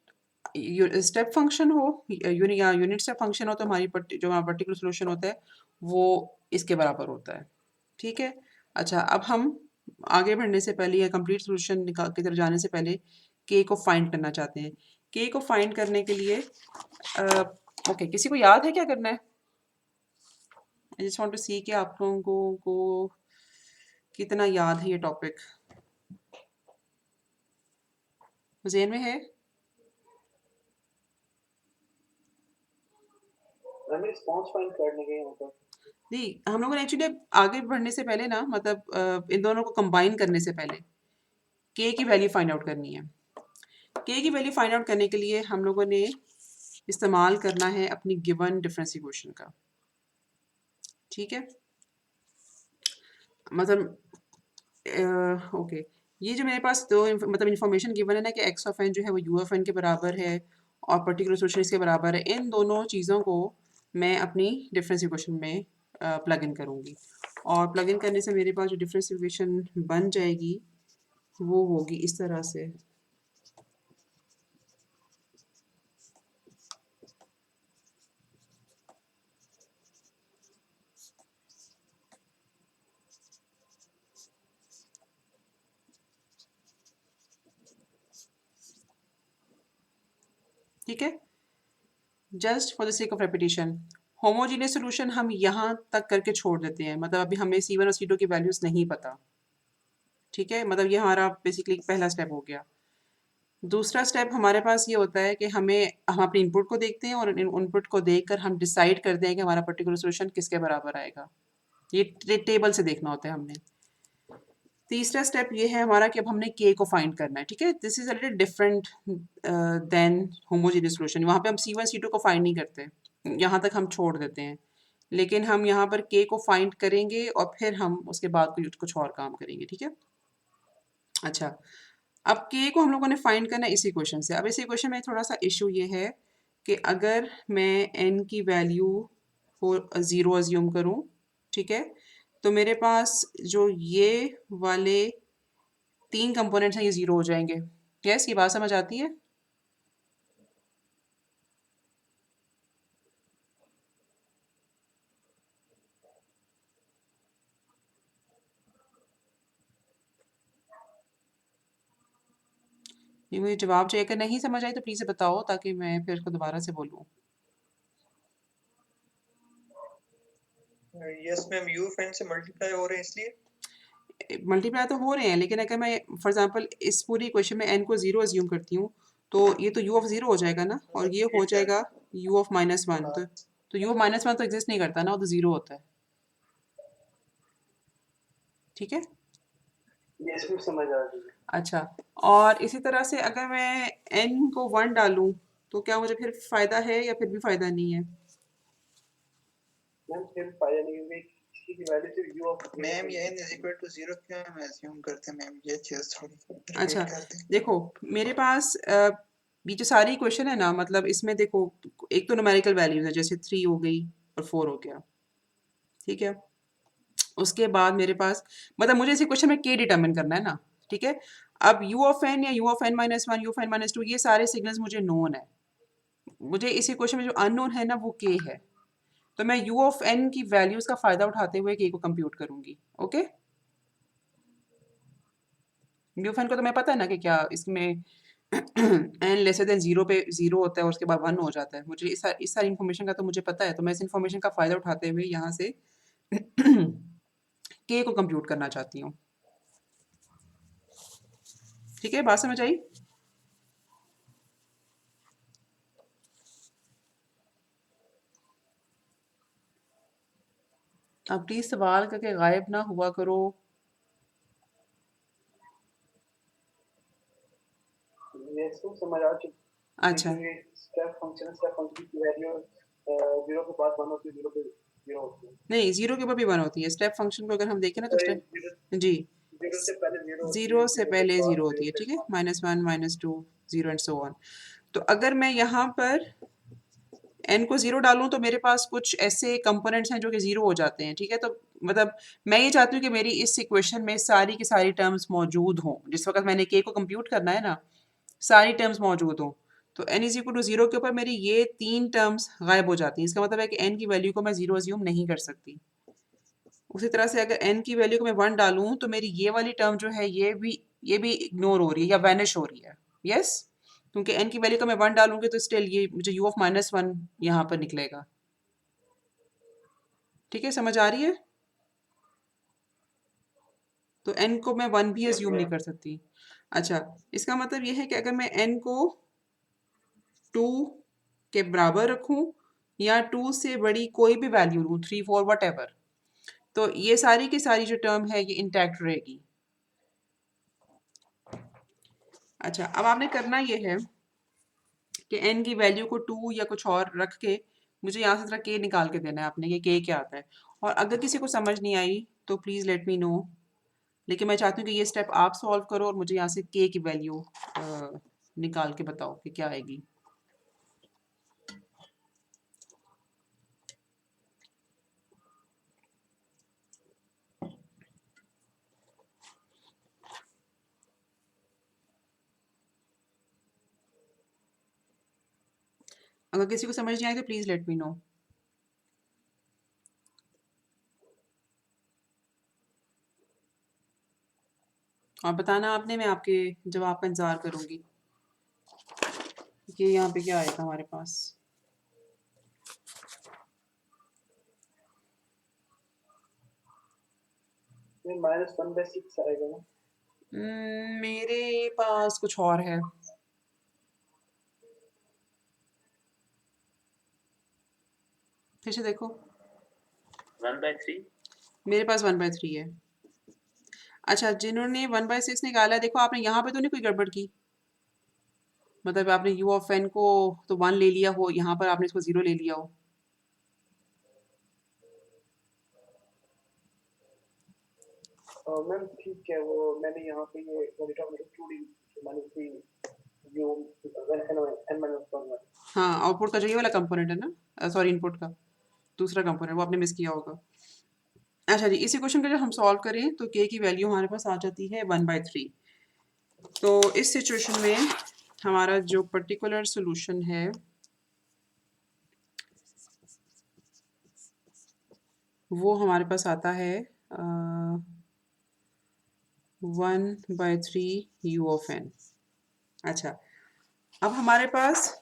स्टेप फंक्शन हो या यूनिट स्टेप फंक्शन हो तो जो हमारा पर्टिकुलर सॉल्यूशन होता है वो इसके बराबर होता है, ठीक है? अच्छा, अब हम आगे बढ़ने से पहले या कंप्लीट सॉल्यूशन निकाल की तरफ जाने से पहले के को फाइंड करना चाहते हैं। के को फाइंड करने के लिए ओके, किसी को याद है क्या करना है? आई जस्ट वांट टू सी कि आप लोगों को कितना याद है ये टॉपिक। ज़हन में है? हमें रिस्पॉन्स फाइंड करने के होता है। नहीं, हम लोगों ने एक्चुअली आगे बढ़ने से पहले ना मतलब इन दोनों को कंबाइन करने से पहले के की वैल्यू फाइंड आउट करनी है। के की वैल्यू फाइंड आउट करने के लिए हम लोगों ने इस्तेमाल करना है अपनी गिवन डिफरेंस इक्वेशन का, ठीक है? मतलब ओके, ये जो मेरे पास दो मतलब इन्फॉर्मेशन गिवन है ना कि एक्स ऑफ एन जो है वो यू ऑफ एन के बराबर है और पर्टिकुलर सॉल्यूशन इसके बराबर है। इन दोनों चीज़ों को मैं अपनी डिफरेंस इक्वेशन में प्लग इन करूँगी और प्लग इन करने से मेरे पास जो डिफरेंस इक्वेशन बन जाएगी वो होगी इस तरह से। ठीक है? Just for the sake of repetition homogeneous solution हम यहाँ तक करके छोड़ देते हैं मतलब अभी हमें C1 और C2 की वैल्यूज़ नहीं पता, ठीक है? मतलब ये हमारा बेसिकली पहला स्टेप हो गया। दूसरा स्टेप हमारे पास ये होता है कि हम अपने इनपुट को देखते हैं और इनपुट को देखकर हम डिसाइड करते हैं कि हमारा पर्टिकुलर सॉल्यूशन किसके बराबर आएगा। ये टेबल से देखना होता है हमने। तीसरा स्टेप ये है हमारा कि अब हमने के को फाइंड करना है, ठीक है? This is a little different than homogeneous solution. वहाँ पे हम C1 C2 को फाइंड नहीं करते, यहाँ तक हम छोड़ देते हैं। लेकिन हम यहाँ पर के को फाइंड करेंगे और फिर हम उसके बाद कुछ और काम करेंगे, ठीक है? अच्छा, अब के को हम लोगों ने फाइंड करना है इस इक्वेशन से। अब इस इक्वेशन में थोड़ा सा इशू ये है कि अगर मैं n की वैल्यू को 0 अज्यूम करूँ, ठीक है? तो मेरे पास जो ये वाले 3 कंपोनेंट्स हैं ये 0 हो जाएंगे। यस, ये बात समझ आती है? ये मुझे जवाब चाहिए, अगर नहीं समझ आई तो प्लीज़ बताओ ताकि मैं फिर उसको दोबारा से बोलूँ। Yes ma'am, you of N से मल्टीप्लाई हो रहे हैं इसलिए। मल्टीप्लाई तो हो रहे हैं, लेकिन अगर मैं फॉर एग्जांपल इस पूरी इक्वेशन में n को 0 अज्यूम करती हूँ तो ये तो u ऑफ 0 हो जाएगा ना, और ये हो जाएगा u ऑफ -1। तो u ऑफ -1 तो एग्जिस्ट नहीं करता ना, वो तो 0 होता है। ठीक है, ये इसमें समझ आ रही है। अच्छा। और इसी तरह से अगर मैं n को 1 डालूं तो क्या मुझे फिर फ़ायदा है या फिर भी फ़ायदा नहीं है? मैम फिर फायदा नहीं होगी, इसकी वैल्यू सिर्फ u ऑफ मैम ये n इज इक्वल टू 0 क्यों हम अज्यूम करते हैं मैम, ये चीज थोड़ी अच्छा, रिपीट करते हैं। देखो मेरे पास ये जो सारी इक्वेशन है ना, मतलब इसमें देखो एक तो न्यूमेरिकल वैल्यूज है जैसे 3 हो गई और 4 हो गया। ठीक है, उसके बाद मेरे पास मतलब मुझे इस इक्वेशन में k डिटरमिन करना है ना। ठीक है, अब u ऑफ n या u of n minus one, u of n minus two, ये सारे सिग्नल्स मुझे नोन है। मुझे इस इक्वेशन में जो अननोन है ना वो k है। तो मैं u ऑफ n की वैल्यूज का फायदा उठाते हुए k को कंप्यूट करूंगी। ओके, u ऑफ n को तो मैं पता है ना कि क्या इसमें n लेसर देन 0 पे 0 होता है और उसके बाद 1 हो जाता है। मुझे इस सारी इन्फॉर्मेशन का तो मुझे पता है, तो मैं इस इन्फॉर्मेशन का फ़ायदा उठाते हुए यहाँ से k को कंप्यूट करना चाहती हूँ। ठीक है, बात समझ आई? अब प्लीज़ सवाल करके गायब ना हुआ करो। ये इसमें समझ आ चुकी है, अच्छा, क्योंकि स्टेप फंक्शन की वैल्यू 0 के बाद 1 होती है, 0 पे 0 होती है। नहीं 0 के ऊपर भी 1 होती है। स्टेप फंक्शन को अगर हम देखें ना तो सॉरी, स्टेप जी 0 से पहले 0 होती है, 0 से 0 के पहले बाद 0 होती 0 है। के ठीक है, बाद। -1 -2 0 एंड सो ऑन। तो अगर मैं यहाँ पर n को 0 डालूँ तो मेरे पास कुछ ऐसे कंपोनेंट्स हैं जो कि 0 हो जाते हैं। ठीक है, तो मतलब मैं ये चाहती हूँ कि मेरी इस इक्वेशन में सारी की सारी टर्म्स मौजूद हों। जिस वक्त मैंने k को कंप्यूट करना है ना, सारी टर्म्स मौजूद हों। तो n इज इक्वल टू 0 के ऊपर मेरी ये 3 टर्म्स गायब हो जाती हैं। इसका मतलब है कि n की वैल्यू को मैं 0 अज्यूम नहीं कर सकती। उसी तरह से अगर n की वैल्यू को मैं 1 डालूँ तो मेरी ये वाली टर्म जो है ये भी इग्नोर हो रही है या वैनिश हो रही है। यस, क्योंकि n की वैल्यू को मैं 1 डालूंगी तो स्टिल ये मुझे u ऑफ -1 यहाँ पर निकलेगा। ठीक है, समझ आ रही है? तो n को मैं 1 भी यस अज्यूम नहीं मैम। कर सकती। अच्छा, इसका मतलब ये है कि अगर मैं n को 2 के बराबर रखूं या 2 से बड़ी कोई भी वैल्यू लूँ, 3 4 वट, तो ये सारी की सारी जो टर्म है ये इंटैक्ट रहेगी। अच्छा, अब आपने करना ये है कि n की वैल्यू को 2 या कुछ और रख के मुझे यहाँ से जरा k निकाल के देना है आपने कि k क्या आता है। और अगर किसी को समझ नहीं आई तो प्लीज़ लेट मी नो, लेकिन मैं चाहती हूँ कि ये स्टेप आप सॉल्व करो और मुझे यहाँ से k की वैल्यू निकाल के बताओ कि क्या आएगी। अगर किसी को समझ नहीं आई तो प्लीज़ लेट मी नो। और बताना आपने, मैं आपके जवाब का इंतज़ार करूँगी कि यहाँ पे क्या आएगा हमारे पास। -1/6 आएगा ना। मेरे पास कुछ और है। फिर से देखो, 1/3। मेरे पास 1/3 है। अच्छा, जिन्होंने 1/6 निकाला है, देखो आपने यहाँ पे तो नहीं कोई गड़बड़ की? मतलब आपने u ऑफ n को तो 1 ले लिया हो, यहाँ पर आपने इसको 0 ले लिया हो। मैम ठीक है, वो मैंने यहाँ पे ये -2d -3 u n-1 हाँ, आउटपुट का जो ये वाला कंपोनेंट है ना, सॉरी इनपुट का दूसरा कंपोनेंट वो आपने मिस किया होगा। अच्छा जी, इसी क्वेश्चन को जब हम सॉल्व करें तो k की वैल्यू हमारे पास आ जाती है 1/3। तो इस सिचुएशन में हमारा जो पर्टिकुलर सोल्यूशन है वो हमारे पास आता है 1/3 u ऑफ n। अच्छा, अब हमारे पास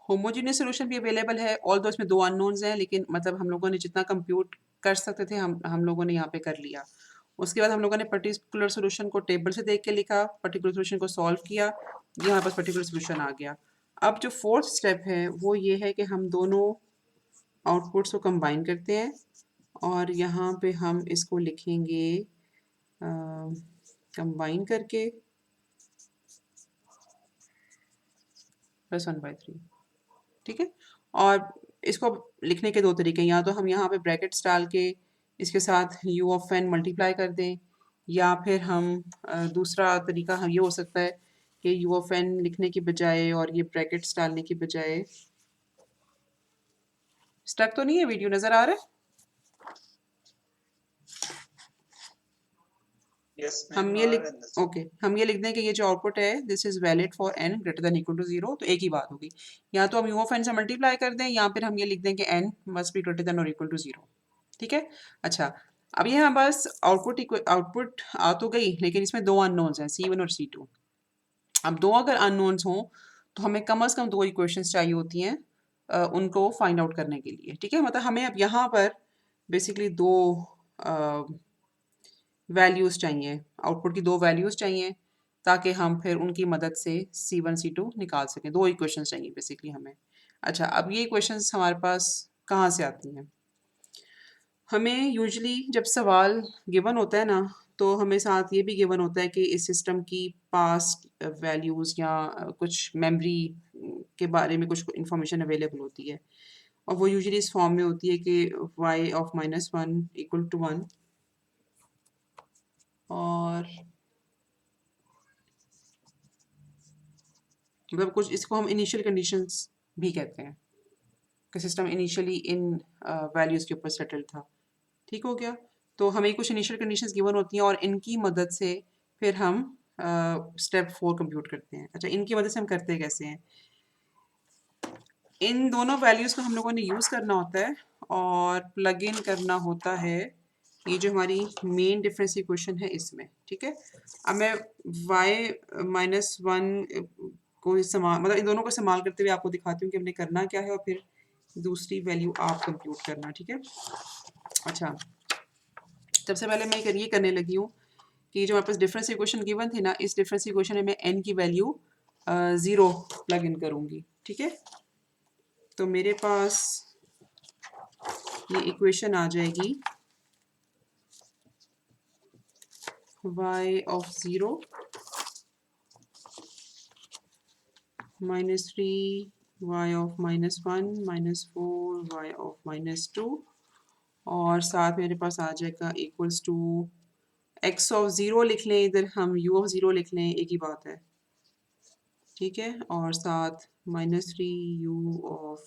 होमोजेनियस सोल्यूशन भी अवेलेबल है, ऑल्दो इसमें 2 अननोन्स हैं, लेकिन मतलब हम लोगों ने जितना कंप्यूट कर सकते थे हम लोगों ने यहाँ पे कर लिया। उसके बाद हम लोगों ने पर्टिकुलर सोल्यूशन को टेबल से देख के लिखा, पर्टिकुलर सोल्यूशन को सॉल्व किया, ये हमारे पास पर्टिकुलर सोल्यूशन आ गया। अब जो फोर्थ स्टेप है वो ये है कि हम दोनों आउटपुट्स को कंबाइन करते हैं और यहाँ पे हम इसको लिखेंगे कंबाइन करके +1/3, ठीक है। और इसको लिखने के 2 तरीके हैं, या तो हम यहाँ पे ब्रैकेट्स डाल के इसके साथ u ऑफ n मल्टीप्लाई कर दें, या फिर हम दूसरा तरीका हम ये हो सकता है कि u ऑफ n लिखने की बजाय और ये ब्रैकेट्स डालने की बजाय, स्टक तो नहीं है, वीडियो नज़र आ रहा है? यस हम मैम ये आ लिख रहा है। ओके हम ये लिख दें कि ये जो आउटपुट है this is valid for n greater than equal to 0, तो एक ही बात होगी। या तो हम u ऑफ n से मल्टीप्लाई कर दें, या फिर हम ये लिख दें कि n must be greater then और इक्वल टू 0, ठीक है। अच्छा, अब ये हमारे पास आउटपुट आ तो गई, लेकिन इसमें 2 अननोन्स हैं, C1 और C2। अब 2 अगर अननोन्स हों तो हमें कम से कम 2 इक्वेशंस चाहिए होती हैं उनको फाइंड आउट करने के लिए, ठीक है। मतलब हमें अब यहाँ पर बेसिकली 2 वैल्यूज़ चाहिए, आउटपुट की 2 वैल्यूज़ चाहिए, ताकि हम फिर उनकी मदद से C1 C2 निकाल सकें। 2 इक्वेशंस चाहिए बेसिकली हमें। अच्छा, अब ये इक्वेशंस हमारे पास कहाँ से आती हैं? हमें यूजुअली जब सवाल गिवन होता है ना, तो हमें साथ ये भी गिवन होता है कि इस सिस्टम की पास्ट वैल्यूज़ या कुछ मेमोरी के बारे में कुछ इन्फॉर्मेशन अवेलेबल होती है, और वो यूजुअली इस फॉर्म में होती है कि y ऑफ -1 इक्वल टू 1, और मतलब कुछ इसको हम इनिशियल कंडीशंस भी कहते हैं कि सिस्टम इनिशियली इन वैल्यूज़ के ऊपर सेटल था, ठीक हो गया। तो हमें कुछ इनिशियल कंडीशंस गिवन होती हैं और इनकी मदद से फिर हम स्टेप 4 कंप्यूट करते हैं। अच्छा, इनकी मदद से हम करते कैसे हैं? इन दोनों वैल्यूज़ को हम लोगों ने यूज़ करना होता है और प्लग इन करना होता है ये जो हमारी मेन डिफरेंस इक्वेशन है इसमें, ठीक है। अब मैं y-1 को इस्तेमाल मतलब इन दोनों को इस्तेमाल करते हुए आपको दिखाती हूँ कि हमने करना क्या है, और फिर दूसरी वैल्यू आप कंप्यूट करना, ठीक है। अच्छा, सबसे पहले मैं ये करने लगी हूँ कि जो हमारे पास डिफरेंस इक्वेशन गिवन थी ना, इस डिफरेंस इक्वेशन में मैं n की वैल्यू 0 प्लग इन करूँगी, ठीक है। तो मेरे पास ये इक्वेशन आ जाएगी y of 0 -3 y of -1 -4 y of -2, और साथ मेरे पास आ जाएगा इक्वल्स टू x ऑफ 0 लिख लें, इधर हम u ऑफ 0 लिख लें, एक ही बात है, ठीक है। और साथ -3 u ऑफ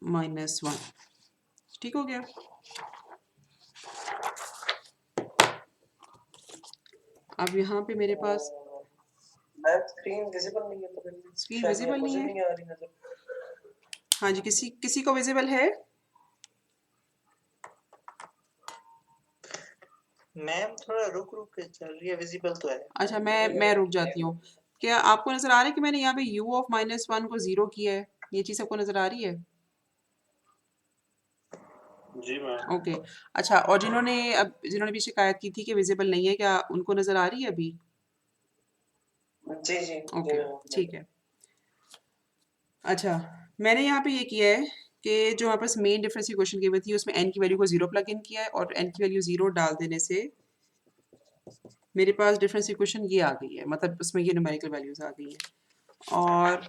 -1, ठीक हो गया। अब यहाँ पे मेरे पास मैम स्क्रीन विजिबल नहीं है, तो फिर स्क्रीन शायद मेरे विजिबल को नहीं से है। नहीं आ रही नजर। हाँ जी, किसी किसी को विजिबल है? मैम थोड़ा रुक रुक के चल रही है, विजिबल तो है। अच्छा, मैं रुक जाती हूँ। क्या आपको नज़र आ रहा है कि मैंने यहाँ पे u ऑफ -1 को 0 किया है? ये चीज़ आपको नज़र आ रही है? जी मैम। ओके। अच्छा, और जिन्होंने भी शिकायत की थी कि विजिबल नहीं है, क्या उनको नज़र आ रही है अभी? जी जी ओके, जी। ठीक है। अच्छा, मैंने यहाँ पे ये किया है कि जो हमारे पास मेन डिफरेंस इक्वेशन गिवन थी उसमें n की वैल्यू को 0 प्लग इन किया है, और n की वैल्यू 0 डाल देने से मेरे पास डिफरेंस इक्वेशन ये आ गई है, मतलब उसमें ये न्यूमेरिकल वैल्यूज आ गई हैं। और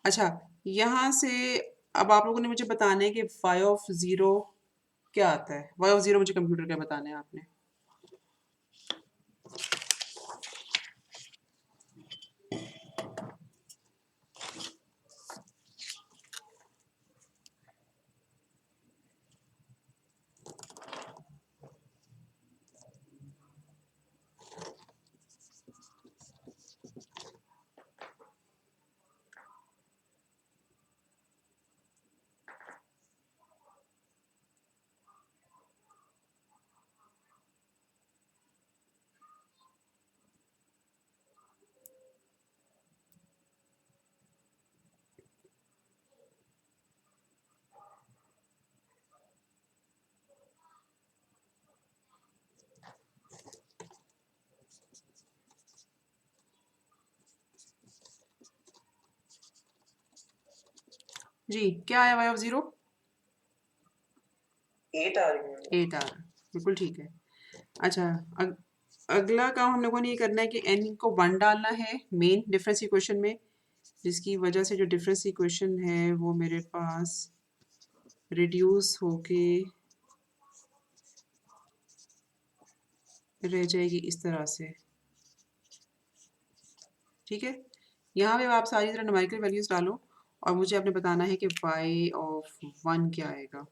अच्छा, यहाँ से अब आप लोगों ने मुझे बताना है कि y ऑफ 0 क्या आता है। y ऑफ 0 मुझे कंप्यूटर का बताना है आपने। जी क्या आया y ऑफ 0? 8 आ रही है 8 आ रहा, बिल्कुल ठीक है। अच्छा, अगला काम हम लोगों ने ये करना है कि n को 1 डालना है मेन डिफरेंस इक्वेशन में, जिसकी वजह से जो डिफरेंस इक्वेशन है वो मेरे पास रिड्यूस होके रह जाएगी इस तरह से, ठीक है। यहाँ पे आप सारी तरह न्यूमेरिकल वैल्यूज डालो और मुझे आपने बताना है कि y ऑफ 1 क्या आएगा।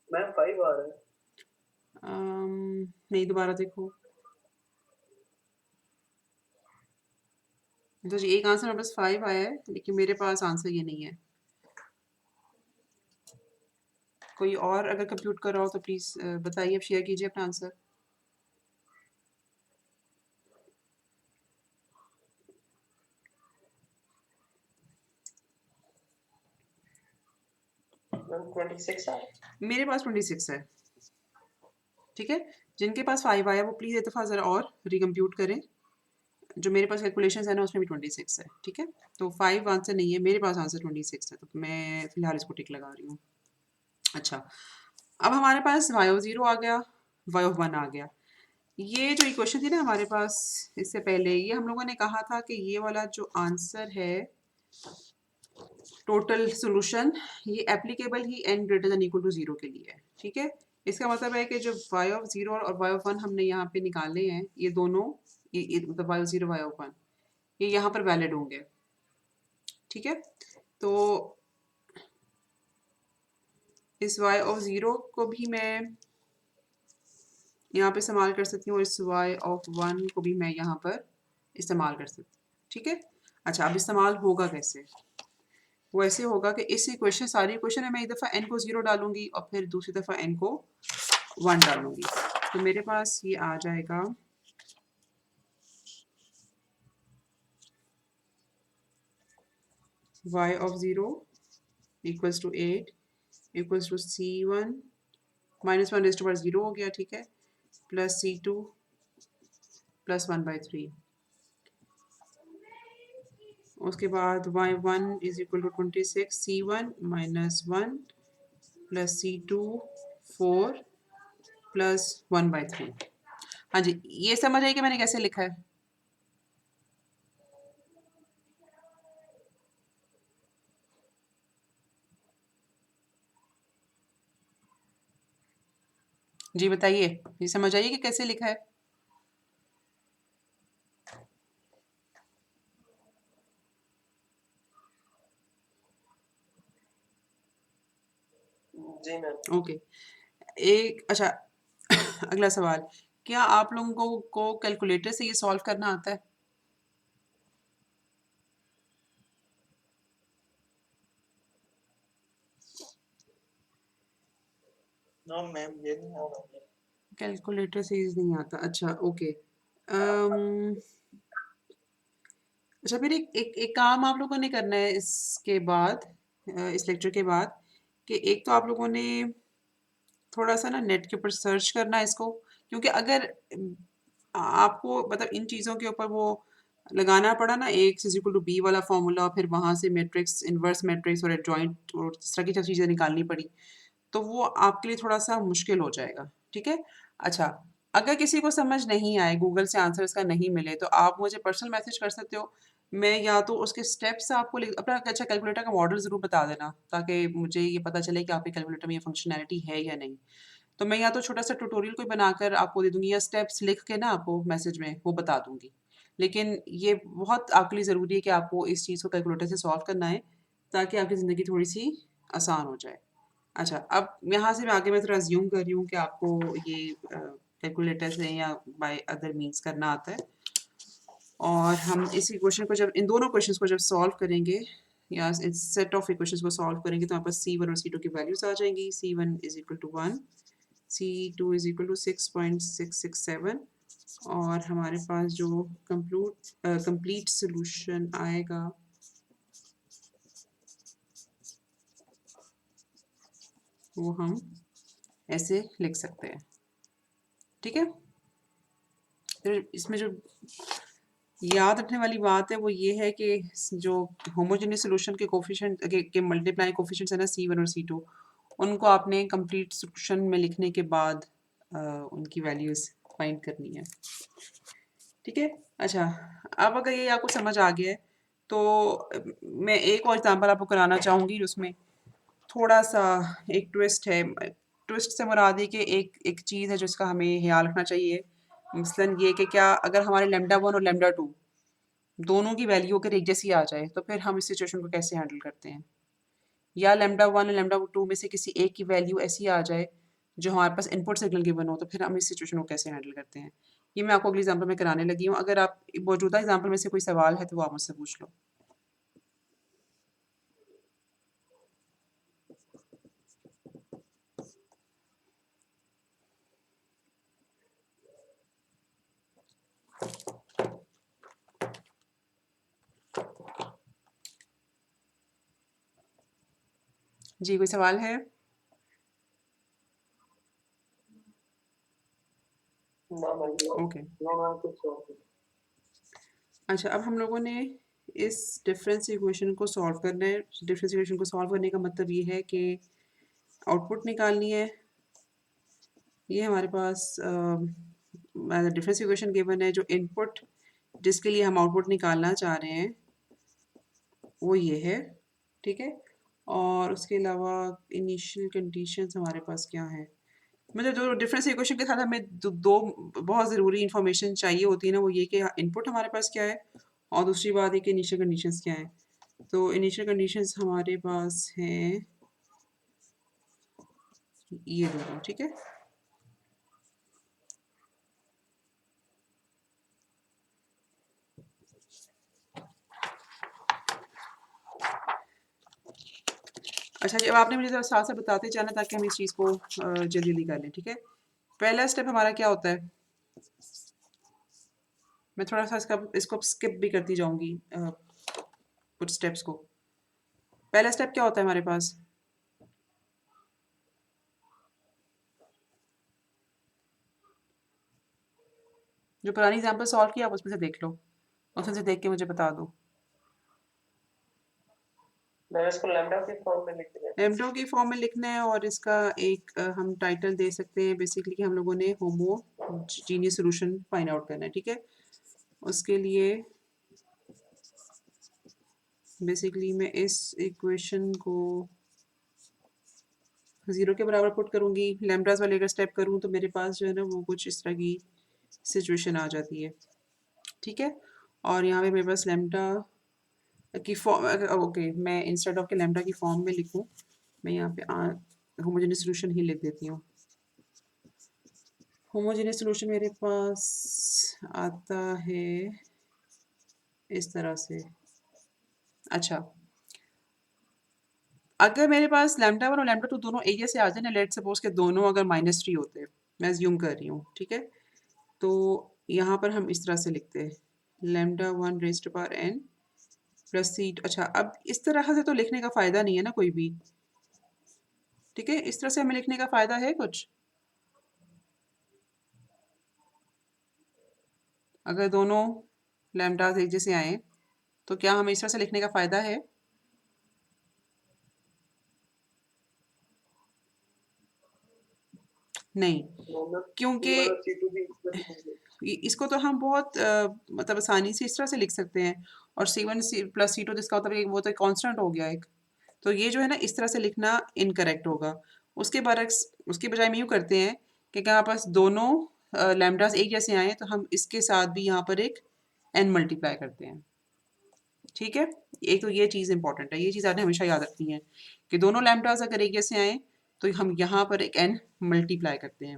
मैम 5 आ रहा है नहीं, दोबारा देखो। तो जी एक आंसर मेरे पास 5 आया है, लेकिन मेरे पास आंसर ये नहीं है। कोई और अगर कंप्यूट कर रहा हो तो प्लीज़ बताइए, अब शेयर कीजिए अपना आंसर। मैम 26 आ रहा है मेरे पास 26 है, ठीक है। जिनके पास 5 आया वो प्लीज़ एक दफ़ा ज़रा और रिकम्प्यूट करें। जो मेरे पास कैलकुलेशंस है ना उसमें भी 26 है, ठीक है। तो 5 आंसर नहीं है, मेरे पास आंसर 26 है, तो मैं फ़िलहाल इसको टिक लगा रही हूँ। अच्छा, अब हमारे पास y ऑफ 0 आ गया, y ऑफ 1 आ गया। ये जो इक्वेशन थी ना हमारे पास इससे पहले, ये हम लोगों ने कहा था कि ये वाला जो आंसर है टोटल सॉल्यूशन, ये एप्लीकेबल ही n greater than equal to 0 के लिए है, ठीक है। इसका मतलब है कि जो y ऑफ 0 और y ऑफ 1 हमने यहाँ पे निकाले हैं, ये दोनों मतलब y ऑफ 0 y ऑफ 1 ये यहाँ पर वैलिड होंगे, ठीक है। तो इस y ऑफ 0 को भी मैं यहाँ पे इस्तेमाल कर सकती हूँ, इस y ऑफ 1 को भी मैं यहाँ पर इस्तेमाल कर सकती हूँ, ठीक है। अच्छा, अब इस्तेमाल होगा कैसे? वो ऐसे होगा कि इस इक्वेशन सारी इक्वेशन में मैं एक दफ़ा n को 0 डालूंगी और फिर दूसरी दफ़ा n को 1 डालूंगी। तो मेरे पास ये आ जाएगा y of 0 equals to 8 equals to c1 minus 1 raise to power 0 हो गया, ठीक है, प्लस c2 प्लस 1/3। उसके बाद y1 is equal to 26 c1 minus 1 plus c2 4 plus 1/3। हाँ जी, ये समझ आई कि मैंने कैसे लिखा है? जी बताइए, ये समझ आइए कि कैसे लिखा है? जी मैम ओके, एक अच्छा अगला सवाल, क्या आप लोगों को कैलकुलेटर से ये सॉल्व करना आता है? नो मैम ये नहीं आ रहा कैलकुलेटर से ये नहीं आता, अच्छा ओके। अम, अच्छा, फिर एक काम आप लोगों ने करना है इसके बाद, इस लेक्चर के बाद, कि एक तो आप लोगों ने थोड़ा सा ना नेट के ऊपर सर्च करना है इसको, क्योंकि अगर आपको मतलब इन चीज़ों के ऊपर वो लगाना पड़ा ना, x is equal to b वाला फॉर्मूला, फिर वहाँ से मैट्रिक्स, इन्वर्स मैट्रिक्स और एडजॉइंट और इस तरह की सब चीज़ें निकालनी पड़ी, तो वो आपके लिए थोड़ा सा मुश्किल हो जाएगा, ठीक है। अच्छा, अगर किसी को समझ नहीं आए, गूगल से आंसर इसका नहीं मिले, तो आप मुझे पर्सनल मैसेज कर सकते हो। मैं या तो उसके स्टेप्स आपको अपना अच्छा कैलकुलेटर का मॉडल ज़रूर बता देना, ताकि मुझे ये पता चले कि आपके कैलकुलेटर में ये फंक्शनैलिटी है या नहीं। तो मैं या तो छोटा सा ट्यूटोरियल कोई बनाकर आपको दे दूँगी, या स्टेप्स लिख के ना आपको मैसेज में वो बता दूँगी। लेकिन ये बहुत आपके लिए ज़रूरी है कि आपको इस चीज़ को कैलकुलेटर से सॉल्व करना है, ताकि आपकी ज़िंदगी थोड़ी-सी आसान हो जाए। अच्छा, अब यहाँ से मैं आगे मैं थोड़ा अज़्यूम कर रही हूँ कि आपको ये कैलकुलेटर से या बाय अदर मीन्स करना आता है, और हम इस इक्वेशन को जब इन दोनों क्वेश्चंस को जब सॉल्व करेंगे, या इस सेट ऑफ इक्वेशंस को सॉल्व करेंगे, तो हमारे पास c1 और c2 की वैल्यूज़ आ जाएंगी। c1 is equal to 1, C2 is equal to 6.667 और हमारे पास जो कंप्लीट सोल्यूशन आएगा वो हम ऐसे लिख सकते हैं। ठीक है, तो इसमें जो याद रखने वाली बात है वो ये है कि जो होमोजेनियस सोल्यूशन के कोफिशिएंट के मल्टीप्लाई कोफिशिएंट्स है ना C1 और C2, उनको आपने कंप्लीट सोल्यूशन में लिखने के बाद उनकी वैल्यूज़ फाइंड करनी है। ठीक है, अच्छा, अब अगर ये आपको समझ आ गया है तो मैं एक और एग्जांपल आपको कराना चाहूँगी उसमें थोड़ा सा एक ट्विस्ट है। ट्विस्ट से मुराद है कि एक चीज़ है जिसका हमें ख्याल रखना चाहिए। मसलन ये कि क्या अगर हमारे लैम्डा 1 और लैम्डा 2 दोनों की वैल्यू अगर एक जैसी आ जाए तो फिर हम इस सिचुएशन को कैसे हैंडल करते हैं, या लैम्डा 1 और लैम्डा 2 में से किसी एक की वैल्यू ऐसी आ जाए जो हमारे पास इनपुट सिग्नल गिवन हो, तो फिर हम इस सिचुएशन को कैसे हैंडल करते हैं। ये मैं आपको अगली एग्जाम्पल में कराने लगी हूँ। अगर आप मौजूदा एग्जाम्पल में से कोई सवाल है तो वो आप मुझसे पूछ लो। जी, कोई सवाल है? ना मैम, ओके, नो मैम, कुछ और नहीं। अच्छा, अब हम लोगों ने इस डिफरेंस इक्वेशन को सॉल्व करना है। डिफरेंस इक्वेशन को सॉल्व करने का मतलब ये है कि आउटपुट निकालनी है। ये हमारे पास डिफरेंस इक्वेशन गिवन है, जो इनपुट जिसके लिए हम आउटपुट निकालना चाह रहे हैं वो ये है। ठीक है, और उसके अलावा इनिशियल कंडीशंस हमारे पास क्या है, मतलब जो डिफरेंस इक्वेशन के साथ हमें दो बहुत ज़रूरी इंफॉर्मेशन चाहिए होती है ना, वो ये कि इनपुट हमारे पास क्या है और दूसरी बात है कि इनिशियल कंडीशंस क्या है। तो इनिशियल कंडीशंस हमारे पास हैं ये दोनों। ठीक है, अच्छा जी, अब आपने मुझे साथ साथ बताते जाना ताकि हम इस चीज़ को जल्दी जल्दी कर लें। ठीक है, पहला स्टेप हमारा क्या होता है, मैं थोड़ा सा इसको स्किप भी करती जाऊंगी कुछ स्टेप्स को। पहला स्टेप क्या होता है हमारे पास, जो पुरानी एग्जाम्पल सॉल्व किया आप उसमें से देख लो, उसमें से देख के मुझे बता दो। मैं इसको लैम्डा के फॉर्म में लिख दिया। लैम्डा की फॉर्म में लिखना है और इसका एक हम टाइटल दे सकते हैं बेसिकली कि हम लोगों ने होमोजीनियस सॉल्यूशन फाइंड आउट करना है। ठीक है, उसके लिए बेसिकली मैं इस इक्वेशन को 0 के बराबर पुट करूँगी। लैम्डास वाले अगर स्टेप करूँ तो मेरे पास जो है ना वो कुछ इस तरह की सिचुएशन आ जाती है। ठीक है, और यहाँ पे मेरे पास लैम्डा की फॉर्म, ओके, मैं इंस्टेड ऑफ के लैम्डा की फॉर्म में लिखूँ, मैं यहाँ पे होमोजेनियस सॉल्यूशन ही लिख देती हूँ। होमोजेनियस सॉल्यूशन मेरे पास आता है इस तरह से। अच्छा, अगर मेरे पास लैम्डा 1 और लैम्डा 2 दोनों एक जैसे आ जाए ना, लेट सपोज के दोनों अगर -3 होते हैं, मैं अज्यूम कर रही हूँ। ठीक है, तो यहाँ पर हम इस तरह से लिखते हैं lambda 1 raised to power n plus c। अच्छा, अब इस तरह से तो लिखने का फ़ायदा नहीं है ना कोई भी। ठीक है, इस तरह से हमें लिखने का फ़ायदा है कुछ, अगर दोनों लैम्डास एक जैसे आए तो क्या हमें इस तरह से लिखने का फ़ायदा है? नहीं, क्योंकि C2 भी इक्वल होंगे। इसको तो हम बहुत मतलब आसानी से इस तरह से लिख सकते हैं, और C1 प्लस C2 जिसका मतलब वो तो कांस्टेंट हो गया एक, तो ये जो है ना इस तरह से लिखना इनकरेक्ट होगा। उसके बजाय हम यूँ करते हैं कि यहाँ पास दोनों लैम्डास एक जैसे आए तो हम इसके साथ भी यहाँ पर एक n मल्टीप्लाई करते हैं। ठीक है, एक तो ये चीज़ इंपॉर्टेंट है, ये चीज़ आपने हमेशा याद रखनी है कि दोनों लैम्डास अगर एक जैसे आए तो हम यहाँ पर एक n मल्टीप्लाई करते हैं।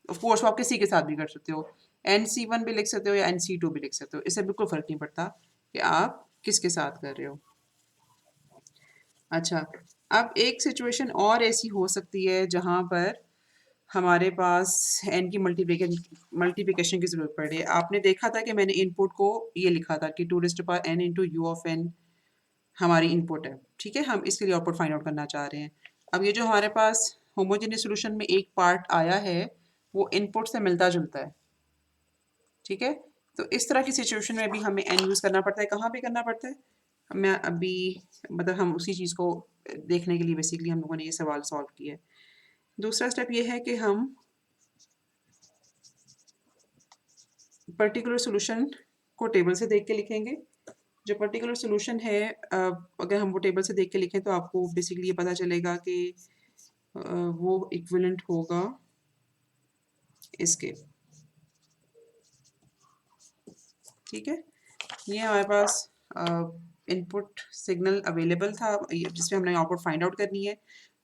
ऑफ कोर्स आप किसी के साथ भी कर सकते हो, NC1 भी लिख सकते हो या NC2 भी लिख सकते हो, इससे बिल्कुल फ़र्क नहीं पड़ता कि आप किसके साथ कर रहे हो। अच्छा, अब एक सिचुएशन और ऐसी हो सकती है जहाँ पर हमारे पास n की मल्टीप्लिकेशन की ज़रूरत पड़े। आपने देखा था कि मैंने इनपुट को ये लिखा था कि 2 raised to power n into u of n हमारी इनपुट है, ठीक है? हम इसके लिए आउटपुट फाइंड आउट करना चाह रहे हैं। अब ये जो हमारे पास होमोजेनियस सॉल्यूशन में एक पार्ट आया है, वो इनपुट से मिलता-जुलता है, ठीक है? तो इस तरह की सिचुएशन में भी हमें n यूज़ करना पड़ता है। कहाँ पे करना पड़ता है? मैं अभी मतलब हम उसी चीज़ को देखने के लिए बेसिकली हम लोगों ने ये सवाल सॉल्व किया है। दूसरा स्टेप ये है कि हम पर्टिकुलर सॉल्यूशन को टेबल से देख के लिखेंगे। जो पर्टिकुलर सॉल्यूशन है अगर हम वो टेबल से देख के लिखें तो आपको बेसिकली ये पता चलेगा कि वो इक्विवेलेंट होगा इसके, ठीक है? ये हमारे पास इनपुट सिग्नल अवेलेबल था जिसमें हमने आउटपुट फाइंड आउट करनी है,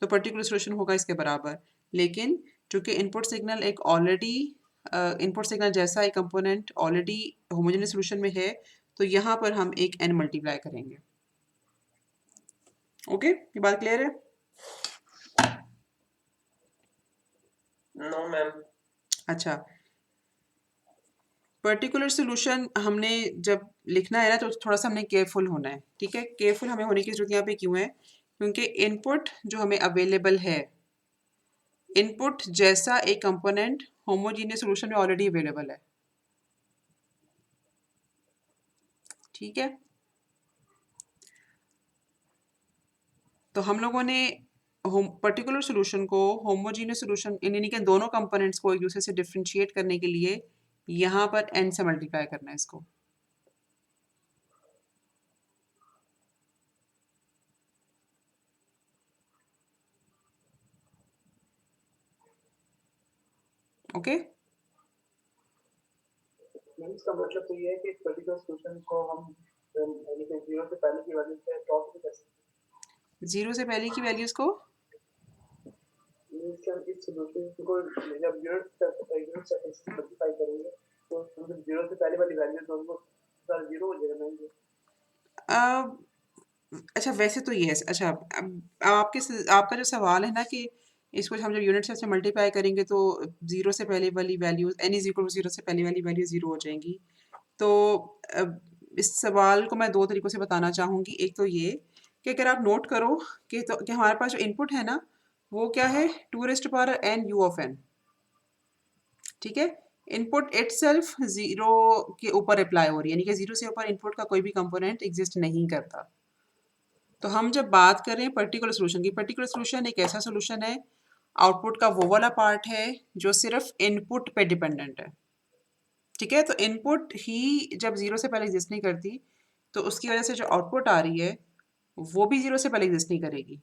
तो पर्टिकुलर सॉल्यूशन होगा इसके बराबर। लेकिन चूंकि इनपुट सिग्नल एक ऑलरेडी इनपुट सिग्नल जैसा एक कंपोनेंट ऑलरेडी होमोजेनियस सॉल्यूशन में है, तो यहाँ पर हम एक n मल्टीप्लाई करेंगे। ओके, ये बात क्लियर है? No ma'am. अच्छा, पर्टिकुलर सॉल्यूशन हमने जब लिखना है ना तो थोड़ा सा हमने केयरफुल होना है, ठीक है? केयरफुल हमें होने की जरूरत यहाँ पे क्यों है? क्योंकि इनपुट जो हमें अवेलेबल है, इनपुट जैसा एक कंपोनेंट होमोजीनियस सॉल्यूशन में ऑलरेडी अवेलेबल है, ठीक है? तो हम लोगों ने पर्टिकुलर सॉल्यूशन को होमोजीनियस सॉल्यूशन यानी कि दोनों कंपोनेंट्स को एक दूसरे से डिफरेंशिएट करने के लिए यहाँ पर n से मल्टीप्लाई करना है इसको। ओके? इसका मतलब तो ये है कि पर्टिकुलर सॉल्यूशन को हम यानी कि 0 से पहले की वैल्यू से प्लॉट भी कर सकते 0 से पहले की वैल्यूज को हैं। मींस कि हम इस सॉल्यूशन को जब यूनिट से मल्टीप्लाई करेंगे तो मतलब 0 से पहले वाली वैल्यू दोनों का 0 हो जाएगा नहीं। अ, अच्छा वैसे तो ये है। अच्छा अब आपका जो सवाल है ना कि इसको हम जब यूनिट से मल्टीप्लाई करेंगे तो 0 से पहले वाली values n is equal to 0 से पहले वाली वैल्यू 0 हो जाएंगी। तो इस सवाल को मैं दो तरीकों से बताना चाहूँगी। एक तो ये कि अगर आप नोट करो कि हमारे पास जो इनपुट है ना वो क्या है 2 raised to power n u of n, ठीक है? इनपुट इटसेल्फ 0 के ऊपर अप्लाई हो रही है, यानी कि 0 से ऊपर इनपुट का कोई भी कंपोनेंट एग्जिस्ट नहीं करता। तो हम जब बात करें पर्टिकुलर सॉल्यूशन की, पर्टिकुलर सॉल्यूशन एक ऐसा सॉल्यूशन है, आउटपुट का वो वाला पार्ट है जो सिर्फ इनपुट पे डिपेंडेंट है, ठीक है? तो इनपुट ही जब 0 से पहले एग्जिस्ट नहीं करती तो उसकी वजह से जो आउटपुट आ रही है वो भी 0 से पहले एग्जिस्ट नहीं करेगी,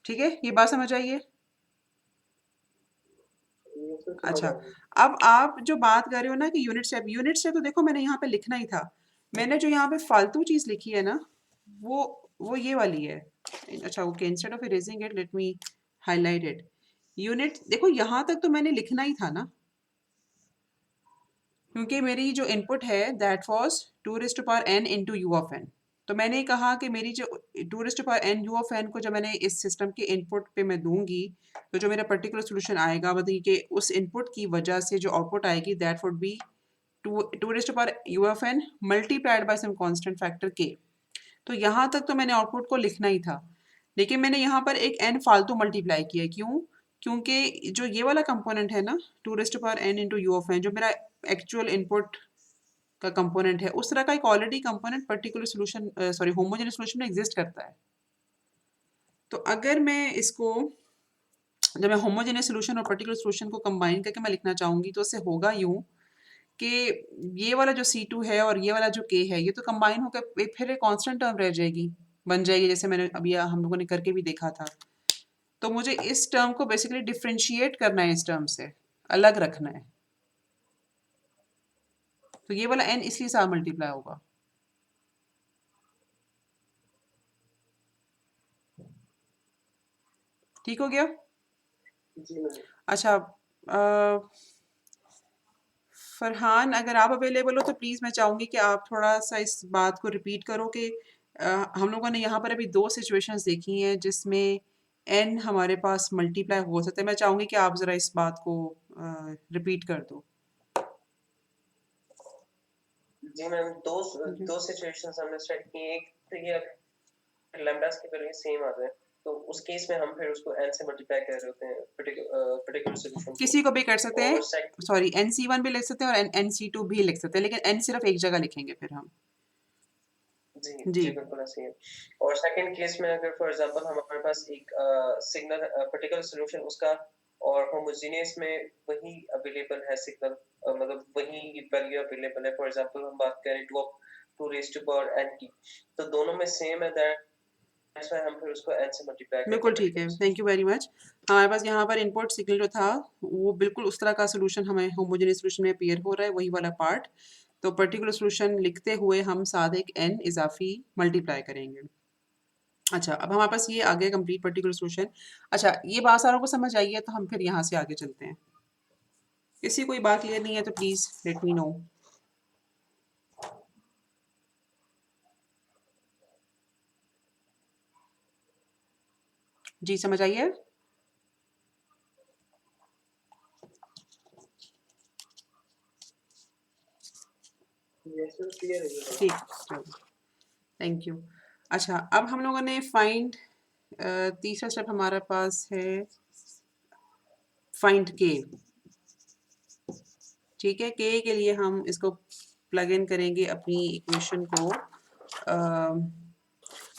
ठीक है? ये बात समझ आइए? अच्छा, अब आप जो बात कर रहे हो ना कि यूनिट स्टेप तो देखो मैंने यहाँ पे लिखना ही था। मैंने जो यहाँ पे फालतू चीज़ लिखी है ना वो ये वाली है। अच्छा okay, instead of erasing it let me highlight it. Unit देखो यहाँ तक तो मैंने लिखना ही था ना, क्योंकि मेरी जो इनपुट है that was 2 raised to power n into u of n। तो मैंने कहा कि मेरी जो 2 raised to power n u of n को जब मैंने इस सिस्टम के इनपुट पे मैं दूंगी तो जो मेरा पर्टिकुलर सॉल्यूशन आएगा मतलब कि उस इनपुट की वजह से जो आउटपुट आएगी that would be 2 raised to power u of n multiplied by some constant factor k। तो यहाँ तक तो मैंने आउटपुट को लिखना ही था, लेकिन मैंने यहाँ पर एक n फालतू मल्टीप्लाई किया। क्यों? क्योंकि जो ये वाला कंपोनेंट है ना 2 raised to power n into u of n जो मेरा एक्चुअल इनपुट का कंपोनेंट है उस तरह का एक already component particular solution sorry homogeneous solution में एग्जिस्ट करता है। तो अगर मैं इसको जब मैं होमोजेनियस सॉल्यूशन और पर्टिकुलर सॉल्यूशन को कंबाइन करके मैं लिखना चाहूँगी तो उससे होगा यूँ कि ये वाला जो C2 है और ये वाला जो K है ये तो कंबाइन होकर फिर एक कांस्टेंट टर्म रह जाएगी, बन जाएगी, जैसे मैंने अभी हम लोगों ने करके भी देखा था। तो मुझे इस टर्म को बेसिकली डिफ्रेंशिएट करना है, इस टर्म से अलग रखना है। तो ये वाला n इसलिए साथ मल्टीप्लाई होगा। ठीक हो गया? जी मैम। अच्छा फरहान अगर आप अवेलेबल हो तो प्लीज़ मैं चाहूँगी कि आप थोड़ा सा इस बात को रिपीट करो कि हम लोगों ने यहाँ पर अभी दो सिचुएशंस देखी हैं जिसमें एन हमारे पास मल्टीप्लाई हो सकता है। मैं चाहूँगी कि आप ज़रा इस बात को रिपीट कर दो। जी मैम, जी। दो सिचुएशंस हमने स्टार्ट की। एक तो ये लैम्डास की वैल्यू सेम आ जाए, तो उस केस में हम फिर उसको n से मल्टीप्लाई कर रहे होते हैं पर्टिकुलर सॉल्यूशन को। किसी को भी कर सकते हैं, और सेकंड, सॉरी NC1 भी लिख सकते हैं और NC2 भी लिख सकते हैं, लेकिन n सिर्फ एक जगह लिखेंगे फिर हम। जी जी। जी बिल्कुल ऐसे ही है। और सेकंड केस में अगर फॉर एग्जांपल हमारे पास एक सिग्नल पर्टिकुलर सॉल्यूशन उसका और होमोजेनियस में वही अवेलेबल है सिग्नल, मतलब वही वैल्यू अवेलेबल है। फॉर एग्जांपल हम बात करें 2 रेज़ टू पावर n की, तो दोनों में सेम है, दैट्स व्हाई हम फिर उसको n से मल्टीप्लाई करते बिल्कुल हैं ठीक है, particular thank you very much. हमारे पास यहाँ पर इनपुट सिग्नल जो था वो बिल्कुल उस तरह का सॉल्यूशन हमें होमोजेनियस सॉल्यूशन में अपीयर हो रहा है, वही वाला पार्ट। तो पर्टिकुलर सॉल्यूशन लिखते हुए हम साथ एक n इजाफी मल्टीप्लाई करेंगे। अच्छा, अब हमारे पास ये आ गया कंप्लीट पर्टिकुलर सॉल्यूशन। अच्छा, ये बात सारों को समझ आई है, तो हम फिर यहाँ से आगे चलते हैं। किसी कोई बात क्लियर नहीं है तो प्लीज़ लेट मी नो। जी, समझ आई है? यस मैम, क्लियर है ये। ठीक, चलो, थैंक यू। अच्छा, अब हम लोगों ने फाइंड तीसरा स्टेप हमारे पास है फाइंड के। ठीक है, के के लिए हम इसको प्लग इन करेंगे अपनी इक्वेशन को,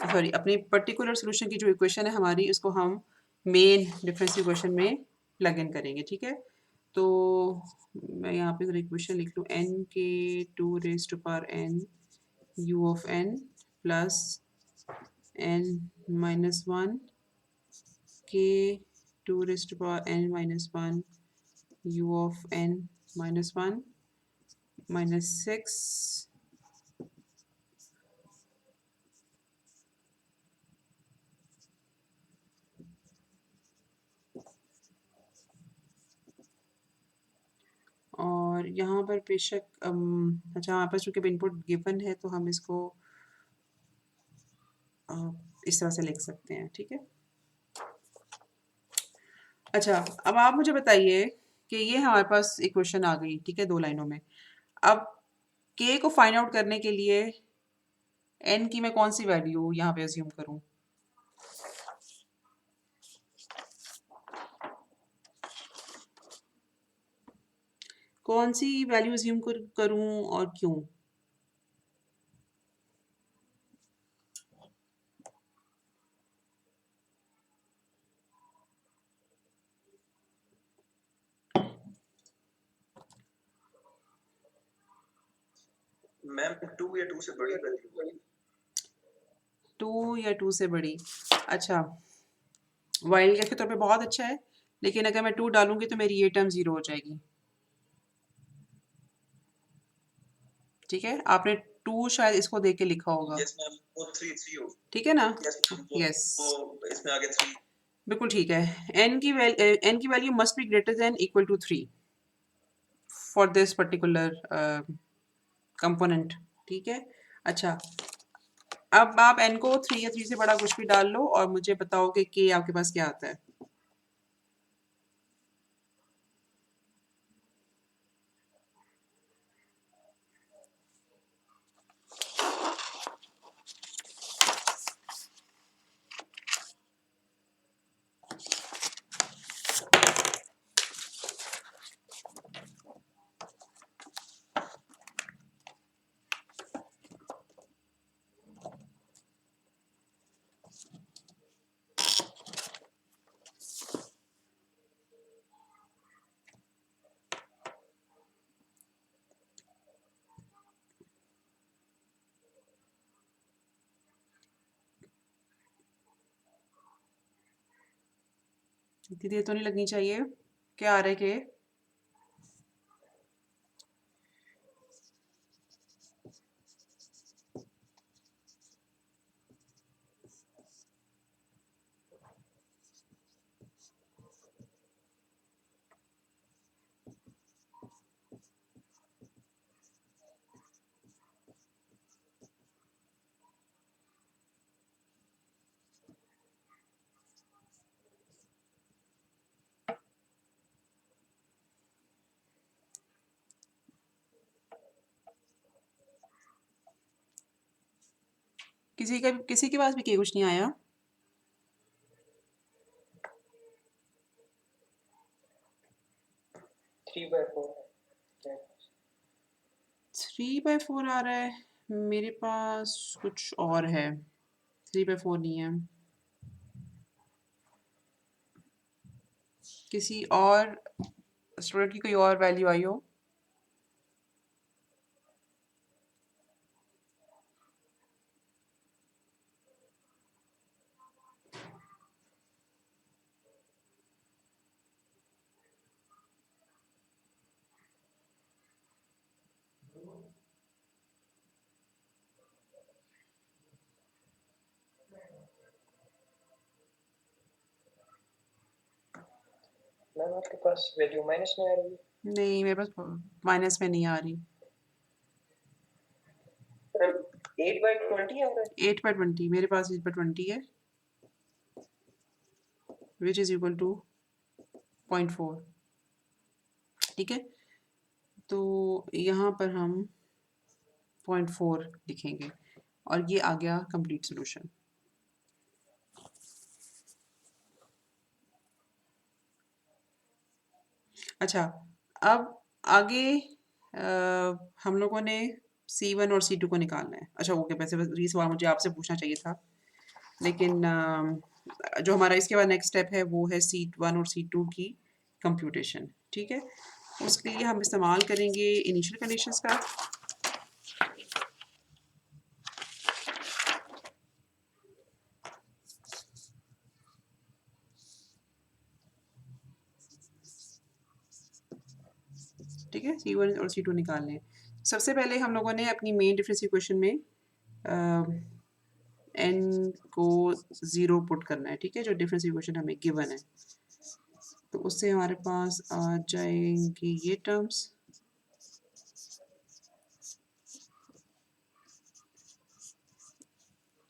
सॉरी अपनी पर्टिकुलर सॉल्यूशन की जो इक्वेशन है हमारी, उसको हम मेन डिफरेंस इक्वेशन में प्लग इन करेंगे। ठीक है, तो मैं यहाँ पे जरा इक्वेशन लिख लूँ, n के 2 raise to power n u of n plus n minus 1 के 2 raise to power n minus 1 u of n minus 1 minus 6 और यहाँ पर बेशक अच्छा हमारे पास चूँकि इनपुट गिवन है तो हम इसको इस तरह से लिख सकते हैं। ठीक है, अच्छा अब आप मुझे बताइए कि ये हमारे पास इक्वेशन आ गई, ठीक है, 2 लाइनों में। अब के को फाइंड आउट करने के लिए n की मैं कौन सी वैल्यू यहाँ पे अज्यूम करूँ? कौन सी वैल्यू अज्यूम करूँ और क्यों? मैम 2 या 2 से बड़ी वैल्यू। 2 या 2 से बड़ी? अच्छा, वाइल्ड कैफ के तौर पे बहुत अच्छा है, लेकिन अगर मैं 2 डालूंगी तो मेरी ये टर्म 0 हो जाएगी। ठीक है, आपने 2 शायद इसको देख के लिखा होगा। यस मैम, वो 3 हो। ठीक है ना? यस मैम, यस, वो इसमें आगे 3। बिल्कुल ठीक है। n की value must be greater than equal to 3 for this particular component. ठीक है, अच्छा अब आप n को 3 या 3 से बड़ा कुछ भी डाल लो और मुझे बताओ कि k आपके पास क्या आता है। इतनी देर तो नहीं लगनी चाहिए। क्या आ रहा है के? किसी के पास भी के कुछ नहीं आया? 3/4 है। 3/4 आ रहा है, मेरे पास कुछ और है, 3/4 नहीं है। किसी और स्टूडेंट की कोई और वैल्यू आई हो? मैम आपके पास वैल्यू माइनस में आ रही है? नहीं, मेरे पास माइनस में नहीं आ रही। 8/20 आ रहा है। 8/20 मेरे पास 8/20 है, विच इज़ इक्वल टू 0.4। ठीक है, तो यहाँ पर हम 0.4 लिखेंगे और ये आ गया कंप्लीट सॉल्यूशन। अच्छा, अब आगे हम लोगों ने C1 और C2 को निकालना है। अच्छा ओके, वैसे ये सवाल मुझे आपसे पूछना चाहिए था, लेकिन जो हमारा इसके बाद नेक्स्ट स्टेप है वो है C1 और C2 की कंप्यूटेशन। ठीक है, उसके लिए हम इस्तेमाल करेंगे इनिशियल कंडीशंस का। ठीक है, C1 और C2 निकालने हैं। सबसे पहले हम लोगों ने अपनी मेन डिफरेंस इक्वेशन में n को 0 पुट करना है। ठीक है, जो डिफरेंस इक्वेशन हमें गिवन है, तो उससे हमारे पास आ जाएंगी ये टर्म्स।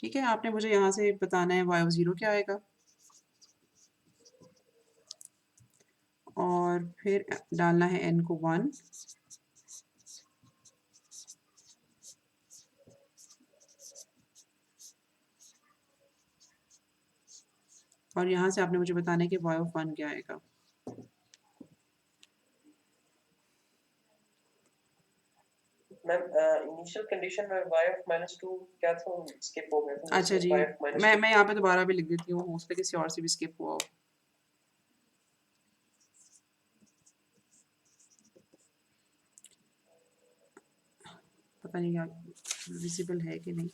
ठीक है, आपने मुझे यहाँ से बताना है y0 क्या आएगा, और फिर डालना है n को 1, और यहाँ से आपने मुझे बताना है कि y(1) क्या आएगा। मैम इनिशियल कंडीशन में y(-2) क्या था, स्किप हो गया था अच्छा जैसे जी, y(-2). मैं यहाँ पे दोबारा भी लिख देती हूँ, हो सकता है किसी और से भी स्किप हुआ हो। पता नहीं क्या विजिबल है कि नहीं।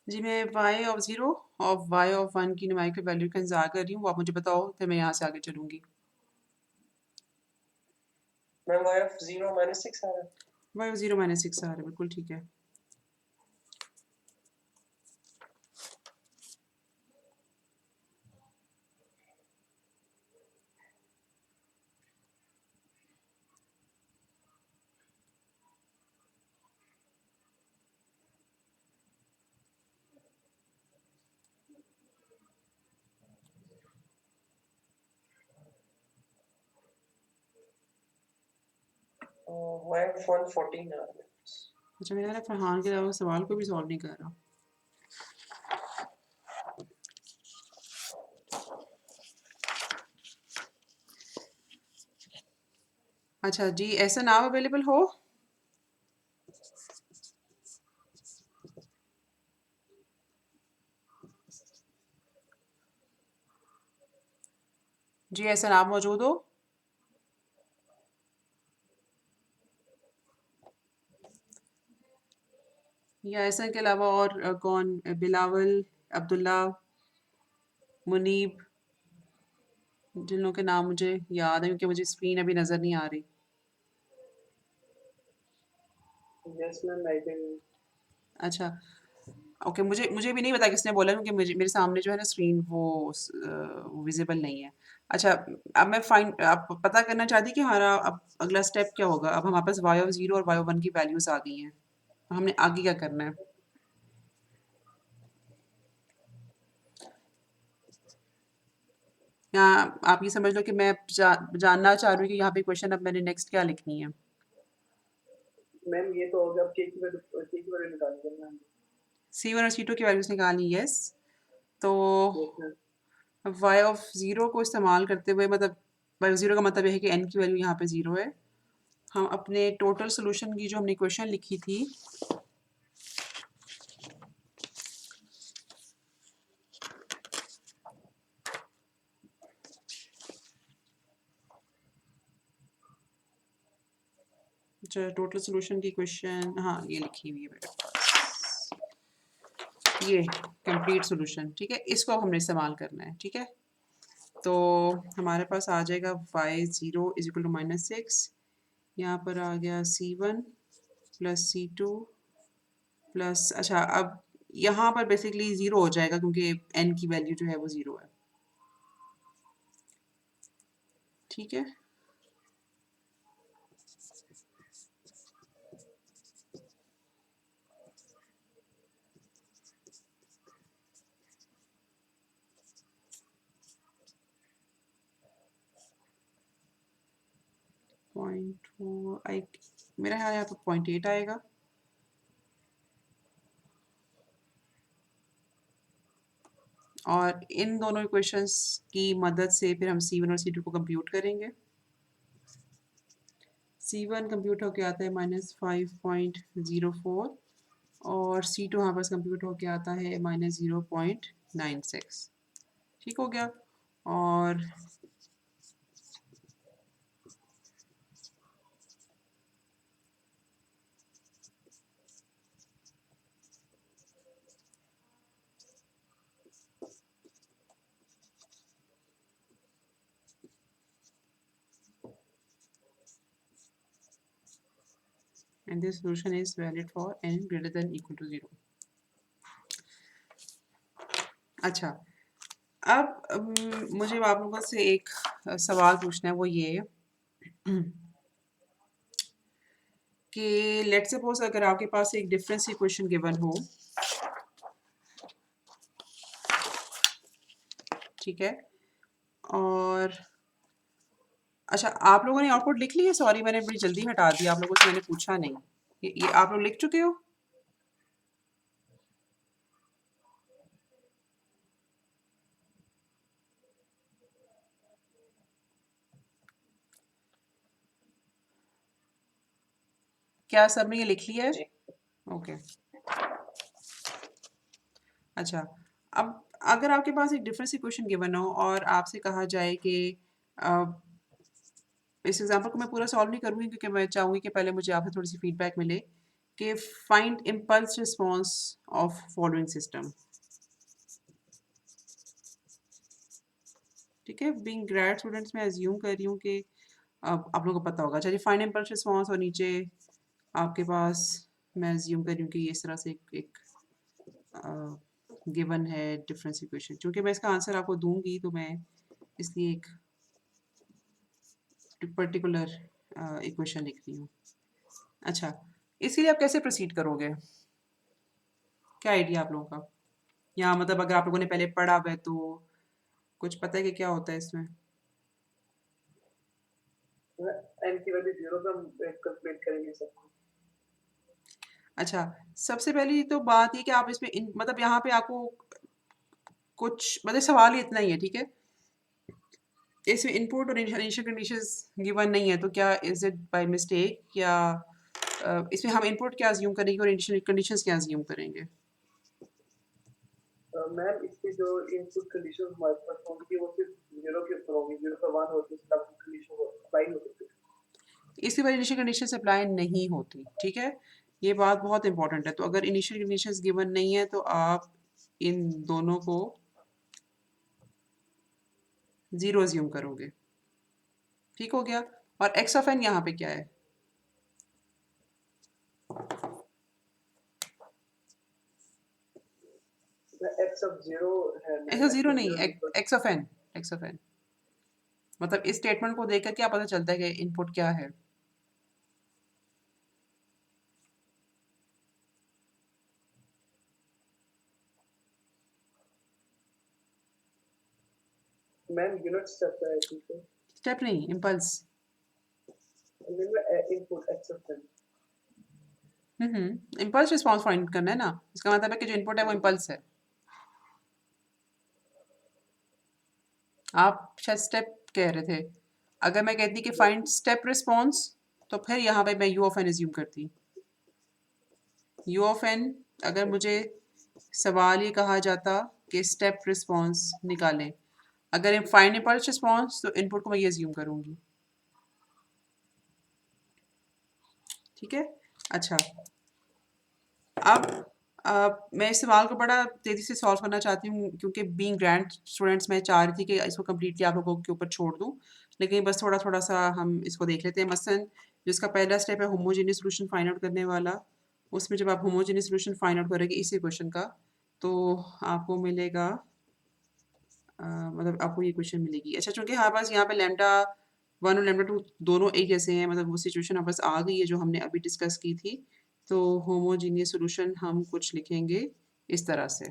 जी, मैं y(0) और y(1) की न्यूमेरिकल वैल्यू का इंतजार कर रही हूँ, वो आप मुझे बताओ, फिर मैं यहाँ से आगे चलूँगी। मैम y(0) -6 आ रहा है। y(0) -6 आ रहा है, बिल्कुल ठीक है। मैं 114 आ गया। अच्छा मेरा ख्याल है फरहान के अलावा सवाल कोई भी सॉल्व नहीं कर रहा। अच्छा जी, ऐसा नाम अवेलेबल हो? जी ऐसा नाम मौजूद हो? या ऐसा के अलावा और कौन, बिलावल, अब्दुल्ला, मुनीब, जिन लोगों के नाम मुझे याद है क्योंकि मुझे स्क्रीन अभी नज़र नहीं आ रही। Yes ma'am I can. अच्छा ओके, मुझे मुझे भी नहीं पता किसने बोला क्योंकि मुझे मेरे सामने जो है ना स्क्रीन वो विजिबल नहीं है। अच्छा अब मैं फाइन अब पता करना चाहती कि हमारा अब अगला स्टेप क्या होगा। अब हमारे पास वाई ऑफ ज़ीरो और वाई ऑफ वन की वैल्यूज़ आ गई हैं, हमने आगे क्या करना है? यहाँ आप ये समझ लो कि मैं जानना चाह रही हूँ कि यहाँ पे क्वेश्चन अब मैंने नेक्स्ट क्या लिखनी है। मैम ये तो होगा, अब के की वैल्यू निकालेंगे मैम। सी वन और सी टू की वैल्यूज़ निकालनी, यस। तो yes ma'am. Y of zero को इस्तेमाल करते हुए मतलब वाई ऑफ ज़ीरो का मतलब ये है कि एन की वैल्यू यहाँ पे ज़ीरो है। हम अपने टोटल सोल्यूशन की जो हमने क्वेश्चन लिखी थी जो टोटल सोल्यूशन की क्वेश्चन, हाँ ये लिखी हुई है मेरे पास, ये कंप्लीट सोल्यूशन, ठीक है, इसको हमने इस्तेमाल करना है, ठीक है। तो हमारे पास आ जाएगा y zero is equal to -6, यहाँ पर आ गया C1 प्लस C2 प्लस, अच्छा अब यहाँ पर बेसिकली ज़ीरो हो जाएगा क्योंकि n की वैल्यू जो है वो ज़ीरो है, ठीक है। मेरा ख्याल है यहाँ पर 0.8 आएगा। और इन दोनों इक्वेशंस की मदद से फिर हम C1 और C2 को कंप्यूट करेंगे। C1 कंप्यूट होके आता है -5.04 और C2 हमारे पास कंप्यूट होके आता है -0.96, ठीक हो गया। और and this solution is valid for n greater than equal to 0। अच्छा अब मुझे आप लोगों से एक सवाल पूछना है, वो ये कि लेट सपोज अगर आपके पास एक डिफरेंस इक्वेशन गिवन हो, ठीक है, और अच्छा आप लोगों ने आउटपुट लिख ली है? सॉरी मैंने बड़ी जल्दी हटा दिया आप लोगों से, मैंने पूछा नहीं। ये आप लोग लिख चुके हो? क्या सबने ये लिख लिया है? जी। ओके अच्छा, अब अगर आपके पास एक डिफरेंस इक्वेशन गिवन हो और आपसे कहा जाए कि अ, इस एग्जांपल को मैं पूरा सॉल्व नहीं करूँगी क्योंकि मैं चाहूँगी कि पहले मुझे आपसे थोड़ी सी फीडबैक मिले कि find impulse response of following system, ठीक है। बीइंग ग्रेड स्टूडेंट्स मैं एज्यूम कर रही हूँ कि अब आप लोगों को पता होगा। चलिए फाइंड इम्पल्स रिस्पॉन्स और नीचे आपके पास मैं एज्यूम कर रही हूँ कि ये इस तरह से एक गिवन है डिफरेंस इक्वेशन। चूँकि मैं इसका आंसर आपको दूंगी तो मैं इसलिए एक पर्टिकुलर इक्वेशन लिख रही हूँ। अच्छा इसके लिए आप कैसे प्रोसीड करोगे? क्या आइडिया आप लोगों का? या मतलब अगर आप लोगों ने पहले पढ़ा हुआ है तो कुछ पता है कि क्या होता है इसमें? n की वैल्यू 0 पे हम कैलकुलेट करेंगे सबको। अच्छा, सबसे पहली तो बात ये कि आप इसमें मतलब यहाँ पे आपको कुछ मतलब सवाल ही इतना ही है, ठीक है। इसमें इनपुट और इनिशियल कंडीशंस गिवन नहीं है, तो क्या इज इट बाय मिस्टेक या इसमें हम इनपुट क्या अज्यूम करेंगे और इनिशियल कंडीशंस क्या अज्यूम करेंगे? मैम इसकी जो इनपुट कंडीशन हमारे पास होंगी वो सिर्फ 0 के ऊपर होंगी, 0 से 1 होती है, तब कंडीशन अप्लाई होती है। इसके बाद इनिशियल कंडीशंस अप्लाई नहीं होती, ठीक है। ये बात बहुत इंपॉर्टेंट है। तो अगर इनिशियल कंडीशंस गिवन नहीं है तो आप इन दोनों को 0 अज्यूम करोगे, ठीक हो गया। और एक्स ऑफ एन यहाँ पे क्या है? x ऑफ 0 है, एक्स ऑफ जीरो x नहीं, 0 equal x of n, x of n. मतलब इस स्टेटमेंट को देखकर क्या पता चलता है कि इनपुट क्या है? मैम यूनिट स्टेप है, ठीक है। स्टेप नहीं, impulse. Input x of 10 impulse response find करना है ना। इसका मतलब है कि जो इनपुट है वो इम्पल्स है। आप शायद स्टेप कह रहे थे। अगर मैं कहती कि फाइंड स्टेप रिस्पॉन्स, तो फिर यहाँ पे मैं यू ऑफ एन एज्यूम करती। यू ऑफ एन, अगर मुझे सवाल ये कहा जाता कि स्टेप रिस्पॉन्स निकालें, अगर फाइंड इम्पल्स रिस्पॉन्स, तो इनपुट को मैं ये एज्यूम करूँगी, ठीक है। अच्छा, अब मैं इस सवाल को बड़ा तेज़ी से सॉल्व करना चाहती हूँ, क्योंकि बीइंग ग्रैंड स्टूडेंट्स मैं चाह रही थी कि इसको कम्प्लीटली आप लोगों के ऊपर छोड़ दूँ, लेकिन बस थोड़ा थोड़ा सा हम इसको देख लेते हैं। मसलन जिसका पहला स्टेप है होमोजेनियस सॉल्यूशन फाइंड आउट करने वाला, उसमें जब आप होमोजेनियस सॉल्यूशन फाइंड आउट करोगे इसी क्वेश्चन का, तो आपको मिलेगा मतलब आपको ये क्वेश्चन मिलेगी। अच्छा, चूँकि हमारे पास यहाँ पे लैम्डा 1 और लैम्डा 2 दोनों एक जैसे हैं, मतलब वो सिचुएशन हमारे पास आ गई है जो हमने अभी डिस्कस की थी। तो होमोजीनियस सॉल्यूशन हम कुछ लिखेंगे इस तरह से,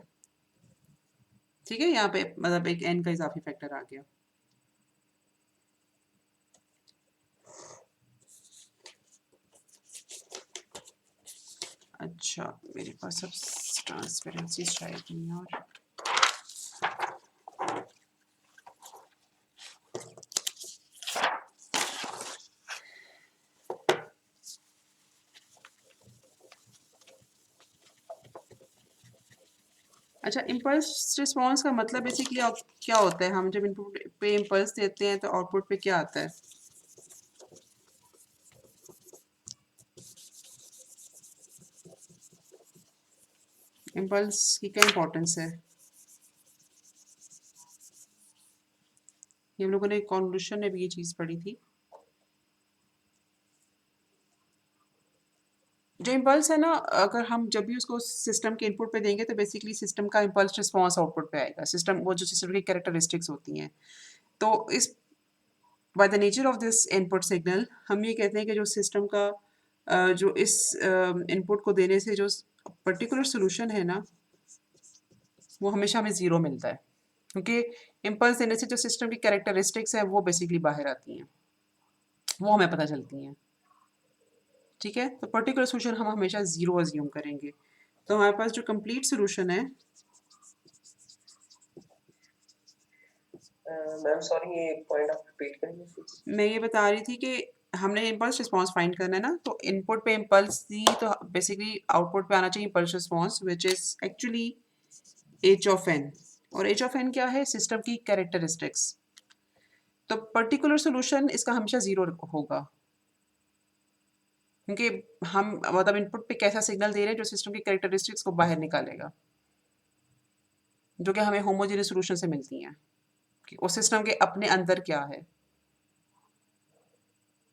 ठीक है। यहाँ पे मतलब एक n का इजाफी फैक्टर आ गया। अच्छा, मेरे पास अब ट्रांसपेरेंसी शायद नहीं है। और अच्छा, इम्पल्स रिस्पॉन्स का मतलब बेसिकली क्या होता है? हम जब इनपुट पे इम्पल्स देते हैं तो आउटपुट पे क्या आता है? इम्पल्स की क्या इंपॉर्टेंस है? ये हम लोगों ने कॉन्वोल्यूशन में भी ये चीज़ पढ़ी थी। जो इम्पल्स है ना, अगर हम जब भी उसको सिस्टम के इनपुट पे देंगे तो बेसिकली सिस्टम का इम्पल्स रिस्पॉन्स आउटपुट पे आएगा। सिस्टम वो जो सिस्टम की कैरेक्टरिस्टिक्स होती हैं, तो इस by the nature of this input signal हम ये कहते हैं कि जो सिस्टम का जो इस इनपुट को देने से जो पर्टिकुलर सोल्यूशन है ना, वो हमेशा हमें ज़ीरो मिलता है, क्योंकि इम्पल्स देने से जो सिस्टम की कैरेक्टरिस्टिक्स है वो बेसिकली बाहर आती हैं, वो हमें पता चलती हैं, ठीक है। तो पर्टिकुलर सोल्यूशन हम हमेशा ज़ीरो अज्यूम करेंगे। तो हमारे पास जो कंप्लीट सोल्यूशन है, मैम सॉरी, ये पॉइंट आप रिपीट करेंगे प्लीज। मैं ये बता रही थी कि हमने इम्पल्स रिस्पॉन्स फाइंड करना है ना, तो इनपुट पे इम्पल्स दी तो बेसिकली आउटपुट पे आना चाहिए impulse response, which is actually h of n. और एच ऑफ एन क्या है? सिस्टम की कैरेक्टरिस्टिक्स। तो पर्टिकुलर सोल्यूशन इसका हमेशा ज़ीरो होगा, क्योंकि हम मतलब इनपुट पे कैसा सिग्नल दे रहे हैं जो सिस्टम की कैरेक्टरिस्टिक्स को बाहर निकालेगा, जो कि हमें होमोजेनियस सॉल्यूशन से मिलती हैं कि उस सिस्टम के अपने अंदर क्या है,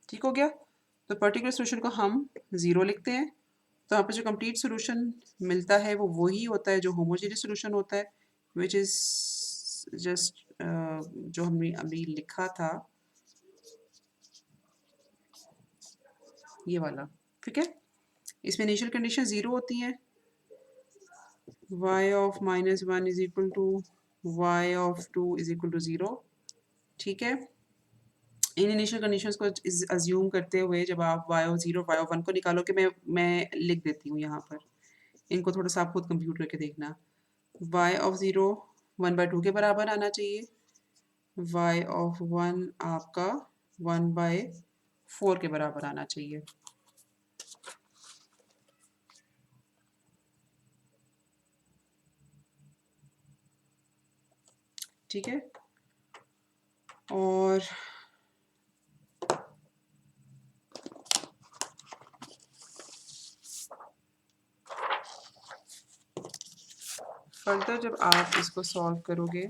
ठीक हो गया। तो पर्टिकुलर सॉल्यूशन को हम ज़ीरो लिखते हैं, तो यहाँ पे जो कंप्लीट सॉल्यूशन मिलता है वो वही होता है जो होमोजेनियस सॉल्यूशन होता है, विच इज़ जस्ट जो हमने अभी लिखा था ये वाला, ठीक है। इसमें इनिशियल कंडीशन ज़ीरो होती हैं, y of -1 is equal to y of 2 is equal to zero, ठीक है। इन इनिशियल कंडीशंस को अज्यूम करते हुए जब आप y ऑफ 0 y ऑफ 1 को निकालोगे, मैं लिख देती हूँ यहाँ पर, इनको थोड़ा सा आप खुद कंप्यूट करके देखना। y ऑफ 0 1/2 के बराबर आना चाहिए, y ऑफ 1 आपका 1/4 के बराबर आना चाहिए। ठीक है, और फर्दर जब आप इसको सॉल्व करोगे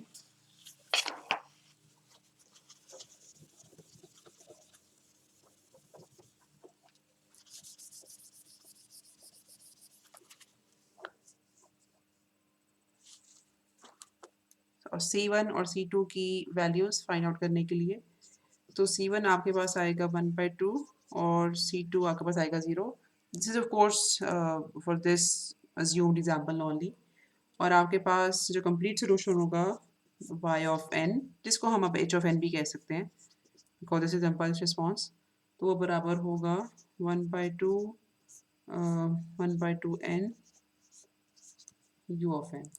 और C1 और C2 की वैल्यूज़ फाइंड आउट करने के लिए, तो C1 आपके पास आएगा 1/2 और C2 आपके पास आएगा 0। This is of course for this assumed example only. और आपके पास जो कंप्लीट सोल्यूशन होगा y ऑफ n, जिसको हम अब h ऑफ n भी कह सकते हैं, because this is impulse response, तो वो बराबर होगा 1/2 n u ऑफ n।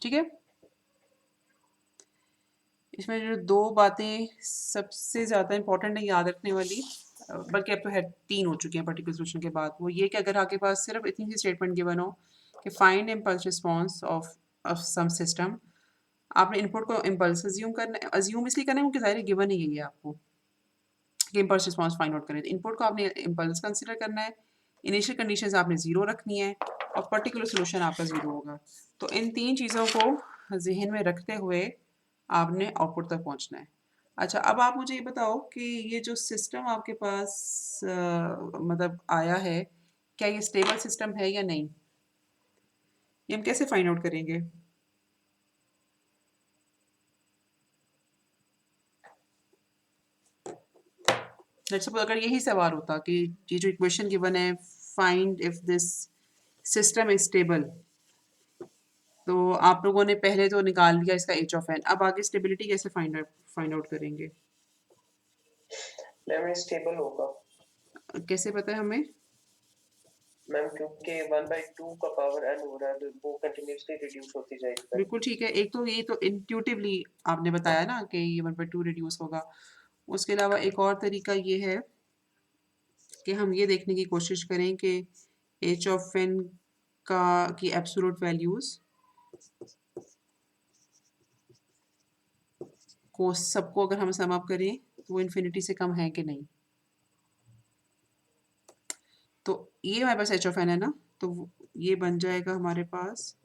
ठीक है, इसमें जो दो बातें सबसे ज़्यादा इंपॉर्टेंट है याद रखने वाली, बल्कि अब तो है 3 हो चुकी हैं पर्टिकुलर सोल्यूशन के बाद, वो ये कि अगर आपके पास सिर्फ इतनी सी स्टेटमेंट गिवन हो कि find impulse response of some system, आपने इनपुट को इम्पल्स अज्यूम करना है। अज्यूम इसलिए करना है क्योंकि ज़ाहिर गिवन ही है आपको कि इम्पल्स रिस्पॉन्स फाइंड आउट करें, तो इनपुट को आपने इम्पल्स कंसिडर करना है, इनिशियल कंडीशंस आपने 0 रखनी है और पर्टिकुलर सोल्यूशन आपका 0 होगा। तो इन 3 चीज़ों को जहन में रखते हुए आपने आउटपुट तक पहुंचना है। अच्छा, अब आप मुझे ये बताओ कि ये जो सिस्टम आपके पास मतलब आया है, क्या ये स्टेबल सिस्टम है या नहीं? ये हम कैसे फाइंड आउट करेंगे? लेट्स सपोज अगर यही सवाल होता कि ये जो इक्वेशन गिवन है, find if this system is stable, तो आप लोगों ने पहले तो निकाल लिया इसका h ऑफ n, अब आगे स्टेबिलिटी कैसे फाइंड आउट करेंगे? मैम स्टेबल होगा कैसे पता है हमें? मैम, क्योंकि 1/2 का पावर n हो रहा है तो वो कंटिन्यूसली रिड्यूस होती जाएगी। बिल्कुल ठीक है, एक तो ये तो इंट्यूटिवली आपने बताया ना कि ये 1/2 रिड्यूस होगा। उसके अलावा एक और तरीका ये है कि हम ये देखने की कोशिश करें कि h ऑफ n की एब्सोल्यूट वैल्यूज़ को सबको अगर हम सम अप करें तो वो इन्फिनिटी से कम है कि नहीं। तो ये हमारे पास h ऑफ n है ना, तो ये बन जाएगा हमारे पास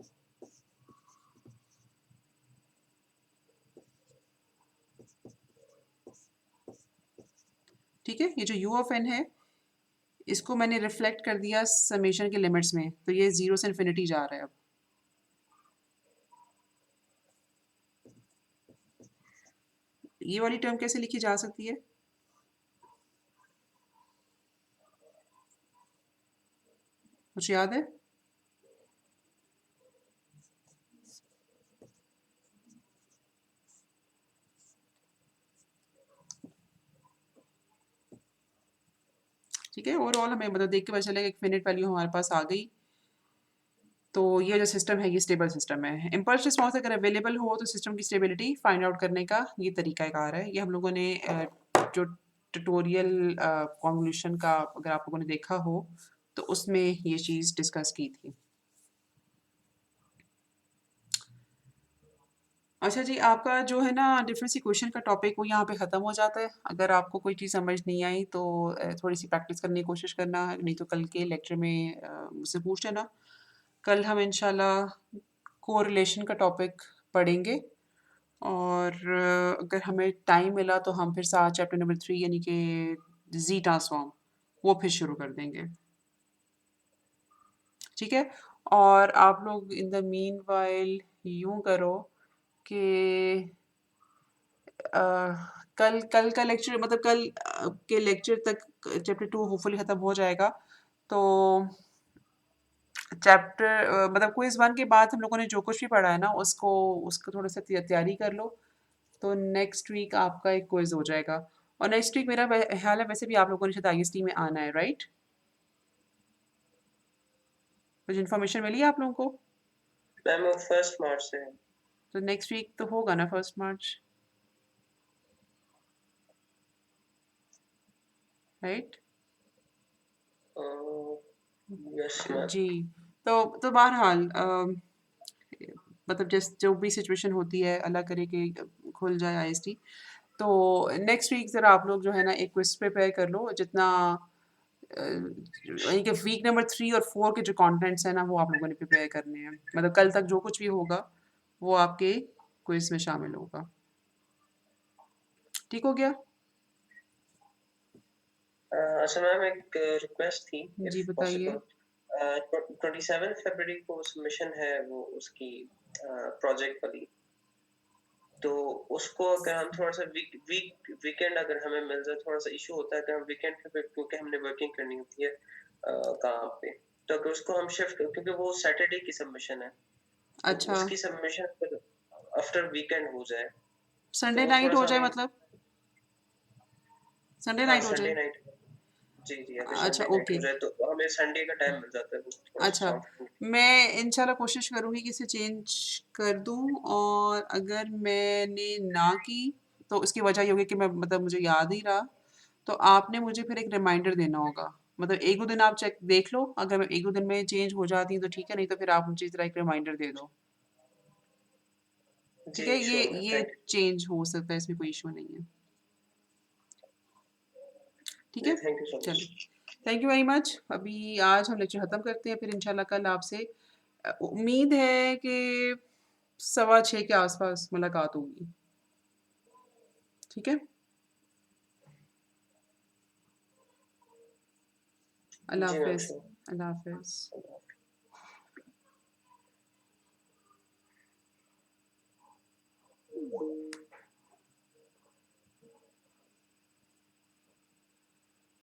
ठीक है। ये जो u ऑफ n है इसको मैंने रिफ्लेक्ट कर दिया समेशन के लिमिट्स में, तो ये 0 से इन्फिनिटी जा रहा है। अब ये वाली टर्म कैसे लिखी जा सकती है? कुछ याद है? ठीक है, ओवरऑल हमें मतलब देख के पता चलेगा एक फिनिट वैल्यू हमारे पास आ गई, तो ये जो सिस्टम है ये स्टेबल सिस्टम है। इम्पल्स रिस्पॉन्स अगर अवेलेबल हो तो सिस्टम की स्टेबिलिटी फाइंड आउट करने का ये तरीका कार है। ये हम लोगों ने जो ट्यूटोरियल कॉन्वोल्यूशन का अगर आप लोगों ने देखा हो तो उसमें ये चीज़ डिस्कस की थी। अच्छा जी, आपका जो है ना डिफरेंस इक्वेशन का टॉपिक वो यहाँ पे ख़त्म हो जाता है। अगर आपको कोई चीज़ समझ नहीं आई तो थोड़ी सी प्रैक्टिस करने की कोशिश करना, नहीं तो कल के लेक्चर में मुझसे पूछ लेना। कल हम इंशाल्लाह कोरिलेशन का टॉपिक पढ़ेंगे और अगर हमें टाइम मिला तो हम फिर साथ चैप्टर नंबर 3 यानी कि जी ट्रांसफॉर्म वो फिर शुरू कर देंगे। ठीक है, और आप लोग इन द मीन वाइल यूँ करो कि कल कल का लेक्चर मतलब कल के लेक्चर तक चैप्टर 2 होपफुली ख़त्म हो जाएगा। तो चैप्टर मतलब क्विज़ 1 के बाद हम लोगों ने जो कुछ भी पढ़ा है ना उसको थोड़ा सा तैयारी कर लो, तो नेक्स्ट वीक आपका एक क्विज़ हो जाएगा। और नेक्स्ट वीक मेरा ख्याल है वैसे भी आप लोगों ने शायद आईएसटी में आना है, राइट? कुछ इन्फॉर्मेशन मिली है आप लोगों को? मैम वो 1 मार्च से है। तो नेक्स्ट वीक तो होगा ना 1 मार्च, राइट? Yes ma'am. जी। तो बहरहाल मतलब जो भी सिचुएशन होती है अल्लाह करे कि खुल जाए आईएसटी। तो नेक्स्ट वीक ज़रा आप लोग जो है ना एक क्विज़ प्रिपेयर कर लो, जितना यानी कि वीक नंबर 3 और 4 के जो कंटेंट्स हैं ना वो आप लोगों ने प्रिपेयर करने हैं। मतलब कल तक जो कुछ भी होगा वो आपके क्विज़ में शामिल होगा। ठीक हो गया? अच्छा मैम एक रिक्वेस्ट थी जी इफ बताइए। पॉसिबल। 27 फरवरी को सबमिशन है वो उसकी प्रोजेक्ट वाली, तो उसको अगर हम थोड़ा सा वीकेंड अगर हमें मिल जाए, थोड़ा सा इशू होता है अगर हम वीकेंड पे क्योंकि हमने वर्किंग करनी होती है काम पे, तो अगर उसको हम शिफ्ट क्योंकि वो सैटरडे की सबमिशन है, तो अच्छा, उसकी सबमिशन आफ्टर वीकेंड हो जाए तो संडे वो नाइट थोड़ा हो सा जाए हमें। मतलब? संडे हाँ नाइट हो संडे जाए? नाइट। जी जी अगर अच्छा, संडे नाइट ओके। हो जाए तो हमें संडे का टाइम मिल जाता है वो थोड़ा सा अच्छा, सॉर्ट करने के मैं इंशाल्लाह कोशिश करूँगी कि इसे चेंज कर दूँ, और अगर मैंने ना की तो उसकी वजह ये होगी कि मैं मतलब मुझे याद नहीं रहा, तो आपने मुझे फिर एक रिमाइंडर देना होगा। मतलब 1-2 दिन आप चेक देख लो, अगर मैं 1-2 दिन में चेंज हो जाती है तो ठीक है, नहीं तो फिर आप मुझे ज़रा एक रिमाइंडर दे दो। लिए। ठीक है? जी श्योर मैम, ये थैंक यू। चेंज हो सकता है, इसमें कोई इश्यू नहीं है। ठीक जी है? थैंक यू सो चलो, much. Thank you very much. अभी आज हम लेक्चर ख़त्म करते हैं, फिर इंशाल्लाह कल आपसे उम्मीद है कि 6:15 के आस-पास मुलाकात होगी। ठीक है? अल्लाह जी मैम हाफ़िज़। श्योर। अल्लाह हाफ़िज़।